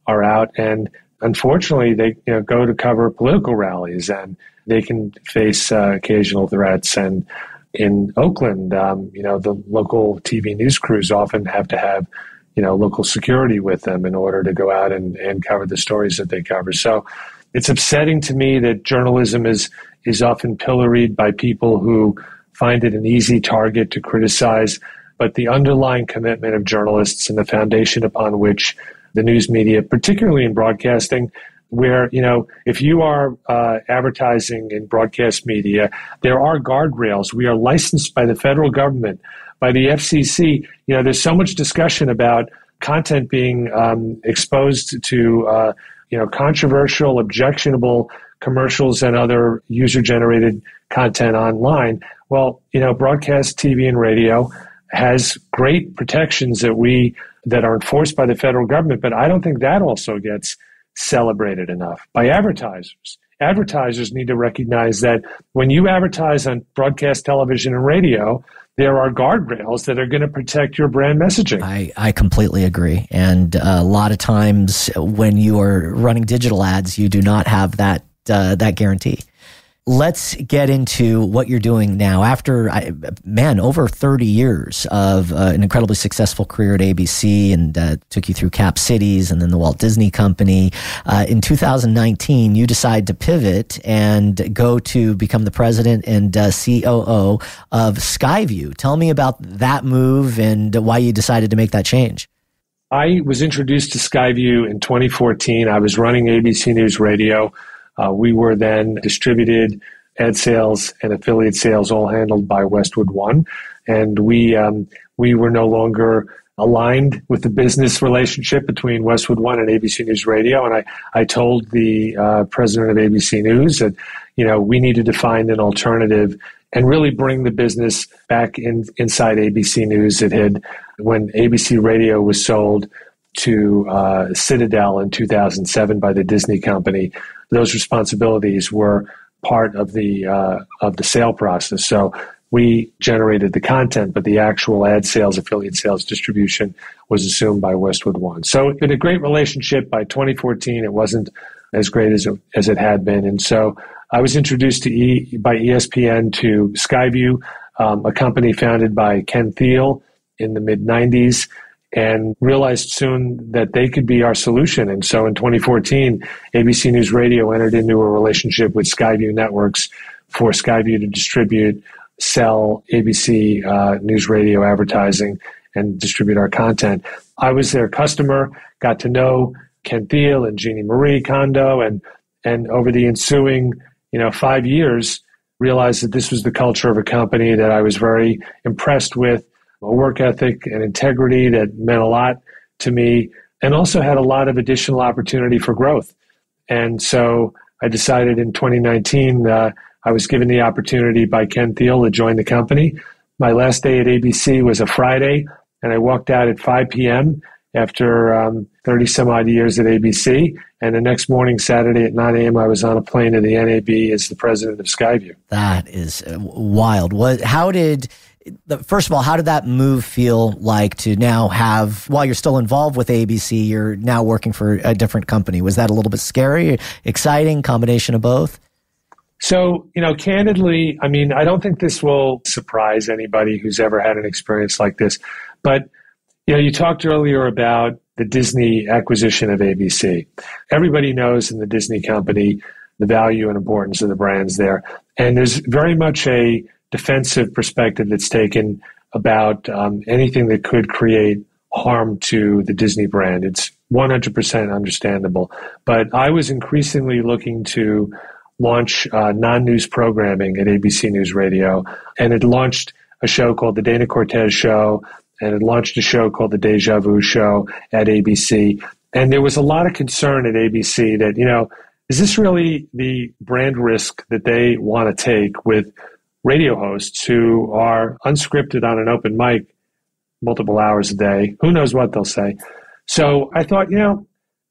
are out, and unfortunately, they go to cover political rallies, and they can face occasional threats. And in Oakland, the local TV news crews often have to have, local security with them in order to go out and cover the stories that they cover. So it's upsetting to me that journalism is often pilloried by people who find it an easy target to criticize. But the underlying commitment of journalists and the foundation upon which the news media, particularly in broadcasting, where, if you are advertising in broadcast media, there are guardrails. We are licensed by the federal government, by the FCC. There's so much discussion about content being exposed to, controversial, objectionable commercials and other user-generated content online. Well, broadcast TV and radio has great protections that are enforced by the federal government, but I don't think that also gets celebrated enough by advertisers. Advertisers need to recognize that when you advertise on broadcast television and radio, there are guardrails that are going to protect your brand messaging. I completely agree. And a lot of times when you are running digital ads, you do not have that guarantee. Let's get into what you're doing now. After, over 30 years of an incredibly successful career at ABC, and took you through Cap Cities and then the Walt Disney Company. In 2019, you decide to pivot and go to become the president and COO of Skyview. Tell me about that move and why you decided to make that change. I was introduced to Skyview in 2014. I was running ABC News Radio. We were then distributed ad sales and affiliate sales, all handled by Westwood One. And we were no longer aligned with the business relationship between Westwood One and ABC News Radio. And I told the president of ABC News that, we needed to find an alternative and really bring the business back inside ABC News. When ABC Radio was sold to Citadel in 2007 by the Disney Company, those responsibilities were part of the sale process. So we generated the content, but the actual ad sales, affiliate sales, distribution was assumed by Westwood One. So it's been a great relationship. By 2014, it wasn't as great as it had been. And so I was introduced by ESPN to Skyview, a company founded by Ken Thiel in the mid-90s, and realized soon that they could be our solution. And so in 2014, ABC News Radio entered into a relationship with Skyview Networks for Skyview to distribute, sell ABC News Radio advertising, and distribute our content. I was their customer, got to know Ken Thiel and Jeannie Marie Kondo, and over the ensuing 5 years, realized that this was the culture of a company that I was very impressed with. A work ethic and integrity that meant a lot to me, and also had a lot of additional opportunity for growth. And so I decided in 2019, I was given the opportunity by Ken Thiel to join the company. My last day at ABC was a Friday, and I walked out at 5 p.m. after 30 some odd years at ABC. And the next morning, Saturday at 9 a.m., I was on a plane to the NAB as the president of Skyview. That is wild. First of all, how did that move feel like to now have, while you're still involved with ABC, you're now working for a different company? Was that a little bit scary, exciting, combination of both? So, candidly, I don't think this will surprise anybody who's ever had an experience like this. But, you talked earlier about the Disney acquisition of ABC. Everybody knows in the Disney company the value and importance of the brands there. And there's very much a defensive perspective that's taken about anything that could create harm to the Disney brand. It's 100% understandable. But I was increasingly looking to launch non-news programming at ABC News Radio, and it launched a show called The Dana Cortez Show, and it launched a show called The Deja Vu Show at ABC. And there was a lot of concern at ABC that, is this really the brand risk that they want to take with radio hosts who are unscripted on an open mic multiple hours a day? Who knows what they'll say? So I thought,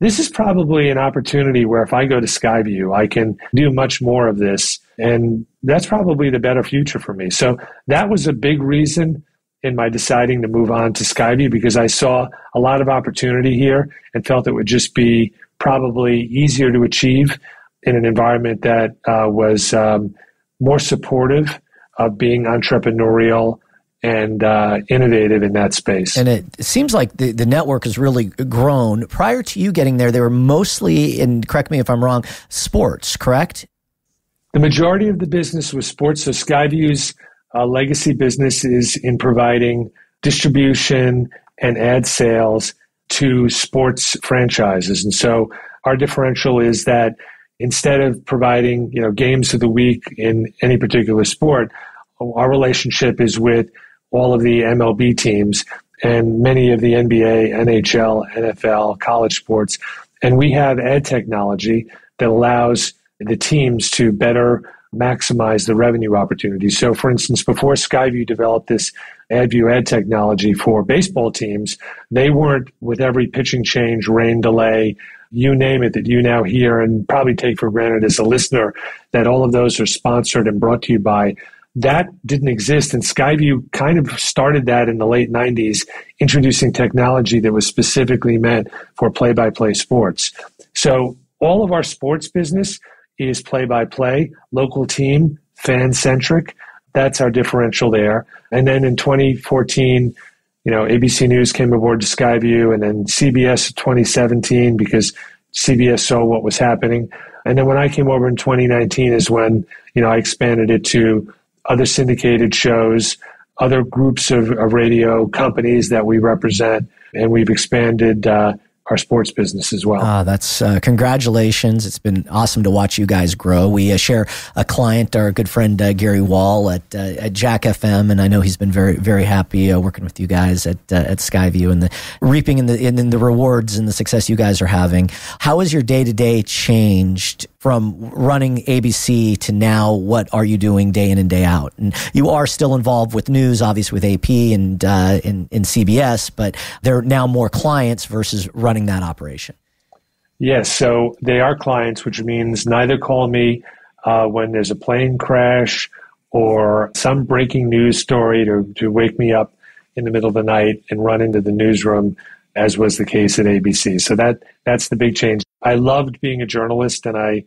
this is probably an opportunity where if I go to Skyview, I can do much more of this. And that's probably the better future for me. So that was a big reason in my deciding to move on to Skyview, because I saw a lot of opportunity here and felt it would just be probably easier to achieve in an environment that was more supportive of being entrepreneurial and innovative in that space. And it seems like the network has really grown. Prior to you getting there, they were mostly, and correct me if I'm wrong, sports, correct? The majority of the business was sports. So Skyview's legacy business is in providing distribution and ad sales to sports franchises. And so our differential is that instead of providing, games of the week in any particular sport, our relationship is with all of the MLB teams and many of the NBA, NHL, NFL, college sports. And we have ad technology that allows the teams to better maximize the revenue opportunities. So, for instance, before Skyview developed this AdView ad technology for baseball teams, they weren't, with every pitching change, rain delay, you name it, that you now hear and probably take for granted as a listener, that all of those are sponsored and brought to you by. That didn't exist, and Skyview kind of started that in the late 90s, introducing technology that was specifically meant for play-by-play sports. So all of our sports business is play-by-play, local team, fan-centric. That's our differential there. And then in 2014, ABC News came aboard to Skyview, and then CBS 2017 because CBS saw what was happening. And then when I came over in 2019 is when, I expanded it to other syndicated shows, other groups of radio companies that we represent, and we've expanded our sports business as well. That's congratulations. It's been awesome to watch you guys grow. We share a client, our good friend Gary Wall at Jack FM, and I know he's been very, very happy working with you guys at Skyview and reaping in the rewards and the success you guys are having. How has your day-to-day changed from running ABC to now? What are you doing day in and day out? And you are still involved with news, obviously with AP and in CBS, but there are now more clients versus running that operation. Yes, so they are clients, which means neither call me when there's a plane crash or some breaking news story to wake me up in the middle of the night and run into the newsroom, as was the case at ABC. So that's the big change. I loved being a journalist, and I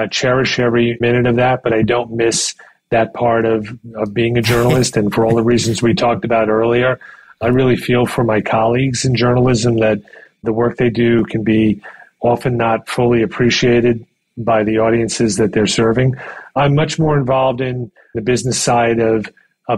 cherish every minute of that, but I don't miss that part of being a journalist. And for all the reasons we talked about earlier, I really feel for my colleagues in journalism that the work they do can be often not fully appreciated by the audiences that they're serving. I'm much more involved in the business side of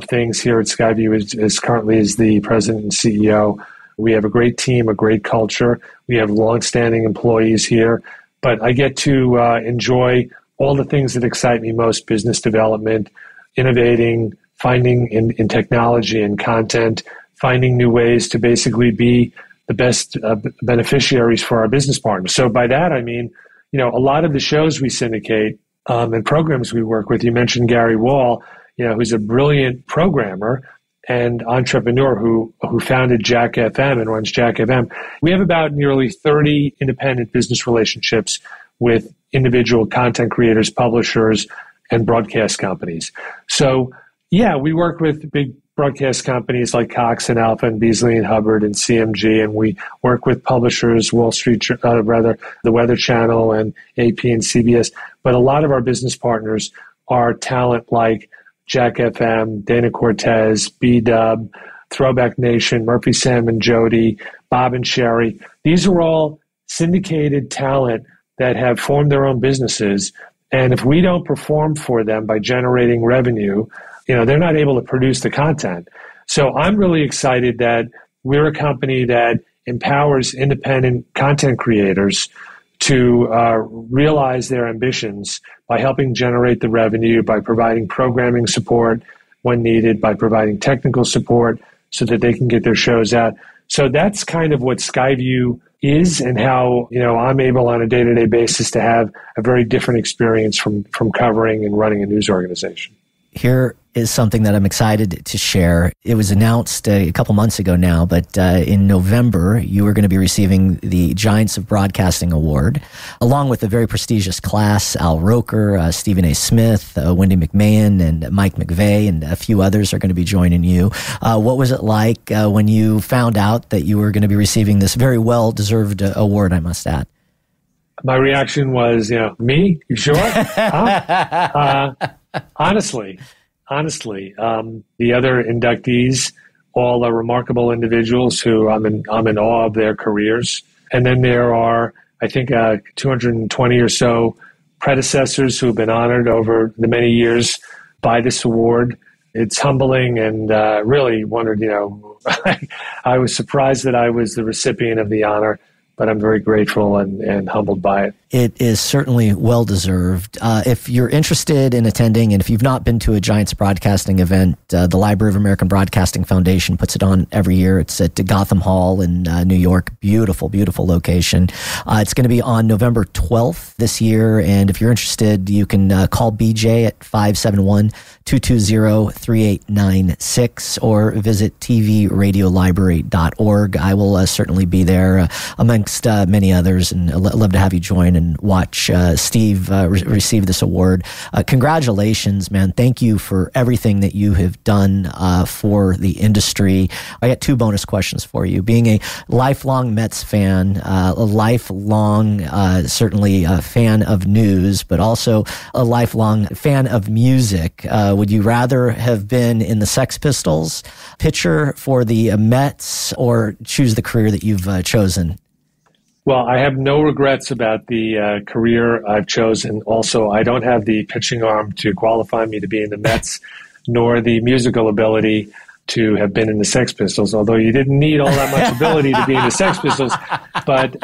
things here at Skyview as currently as the president and CEO. We have a great team, a great culture. We have longstanding employees here, but I get to enjoy all the things that excite me most: business development, innovating, finding in technology and content, finding new ways to basically be the best beneficiaries for our business partners. So by that, I mean, a lot of the shows we syndicate and programs we work with, you mentioned Gary Wall, who's a brilliant programmer and entrepreneur who founded Jack FM and runs Jack FM. We have about nearly 30 independent business relationships with individual content creators, publishers, and broadcast companies. So, yeah, we work with big broadcast companies like Cox and Alpha and Beasley and Hubbard and CMG, and we work with publishers, the Weather Channel and AP and CBS. But a lot of our business partners are talent like Jack FM, Dana Cortez, B-Dub, Throwback Nation, Murphy, Sam and Jody, Bob and Sherry. These are all syndicated talent that have formed their own businesses. And if we don't perform for them by generating revenue, they're not able to produce the content. So I'm really excited that we're a company that empowers independent content creators to realize their ambitions by helping generate the revenue, by providing programming support when needed, by providing technical support so that they can get their shows out. So that's kind of what Skyview is, and how I'm able on a day-to-day basis to have a very different experience from covering and running a news organization. Here is something that I'm excited to share. It was announced a couple months ago now, but in November, you are going to be receiving the Giants of Broadcasting Award, along with a very prestigious class. Al Roker, Stephen A. Smith, Wendy McMahon, and Mike McVeigh, and a few others are going to be joining you. What was it like when you found out that you were going to be receiving this very well-deserved award, I must add? My reaction was, me? You sure? Honestly, the other inductees all are remarkable individuals who I'm in awe of their careers. And then there are, I think, 220 or so predecessors who have been honored over the many years by this award. It's humbling, and really wondered, I was surprised that I was the recipient of the honor, but I'm very grateful and humbled by it. It is certainly well-deserved. If you're interested in attending, and if you've not been to a Giants Broadcasting event, the Library of American Broadcasting Foundation puts it on every year. It's at Gotham Hall in New York. Beautiful, beautiful location. It's going to be on November 12th this year, and if you're interested, you can call BJ at 571-220-3896 or visit tvradiolibrary.org. I will certainly be there amongst many others, and I'd love to have you join and watch Steve receive this award. Congratulations, man. Thank you for everything that you have done for the industry. I got two bonus questions for you. Being a lifelong Mets fan, a lifelong, certainly a fan of news, but also a lifelong fan of music, would you rather have been in the Sex Pistols, pitcher for the Mets, or choose the career that you've chosen? Well, I have no regrets about the career I've chosen. Also, I don't have the pitching arm to qualify me to be in the Mets, nor the musical ability to have been in the Sex Pistols, although you didn't need all that much ability to be in the Sex Pistols. But,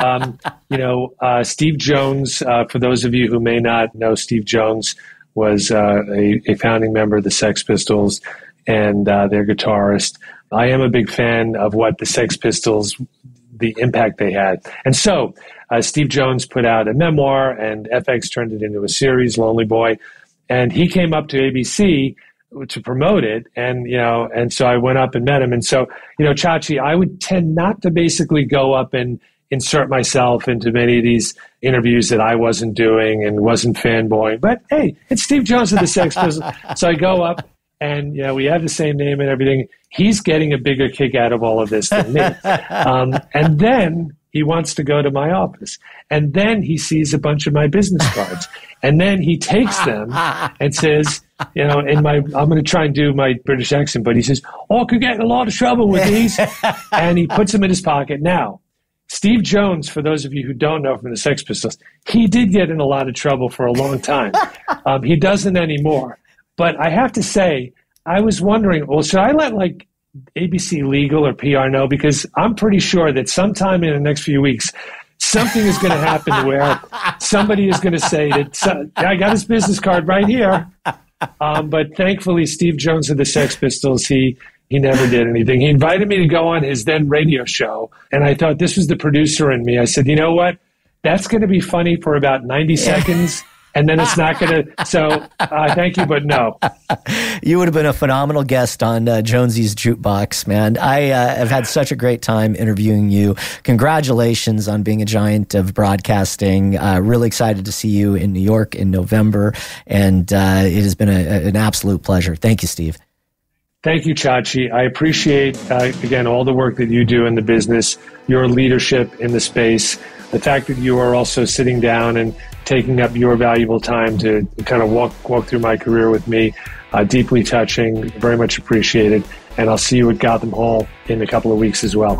Steve Jones, for those of you who may not know, Steve Jones was a founding member of the Sex Pistols and their guitarist. I am a big fan of what the Sex Pistols, the impact they had. And so Steve Jones put out a memoir, and FX turned it into a series, Lonely Boy. And he came up to ABC to promote it. And so I went up and met him. And so, Chachi, I would tend not to basically go up and insert myself into many of these interviews that I wasn't doing and wasn't fanboying. But hey, it's Steve Jones of the Sex Pistols. So I go up, and we have the same name and everything. He's getting a bigger kick out of all of this than me. And then he wants to go to my office. And then he sees a bunch of my business cards. And then he takes them and says, I'm going to try and do my British accent, but he says, I could get in a lot of trouble with these. And he puts them in his pocket. Now, Steve Jones, for those of you who don't know from the Sex Pistols, he did get in a lot of trouble for a long time. He doesn't anymore. But I have to say, I was wondering, well, should I let ABC Legal or PR know? Because I'm pretty sure that sometime in the next few weeks, something is going to happen where somebody is going to say that I got his business card right here. But thankfully, Steve Jones of the Sex Pistols, he never did anything. He invited me to go on his then radio show, and I thought this was the producer in me. I said, you know what? That's going to be funny for about 90 seconds. and then it's not going to. So thank you, but no. You would have been a phenomenal guest on Jonesy's Jukebox, man. I have had such a great time interviewing you. Congratulations on being a giant of broadcasting. Really excited to see you in New York in November, and it has been an absolute pleasure. Thank you, Steve. Thank you, Chachi. I appreciate, again, all the work that you do in the business, your leadership in the space, the fact that you are also sitting down and taking up your valuable time to kind of walk through my career with me. Deeply touching, very much appreciated. And I'll see you at Gotham Hall in a couple of weeks as well.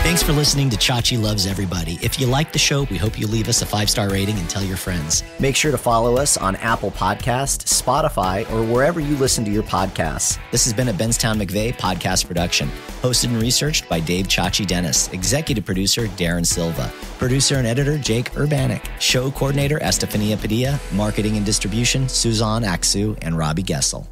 Thanks for listening to Chachi Loves Everybody. If you like the show, we hope you leave us a 5-star rating and tell your friends. Make sure to follow us on Apple Podcasts, Spotify, or wherever you listen to your podcasts. This has been a Benztown McVeigh podcast production. Hosted and researched by Dave Chachi Dennis. Executive producer, Darren Silva. Producer and editor, Jake Urbanik. Show coordinator, Estefania Padilla. Marketing and distribution, Suzanne Aksu and Robbie Gessel.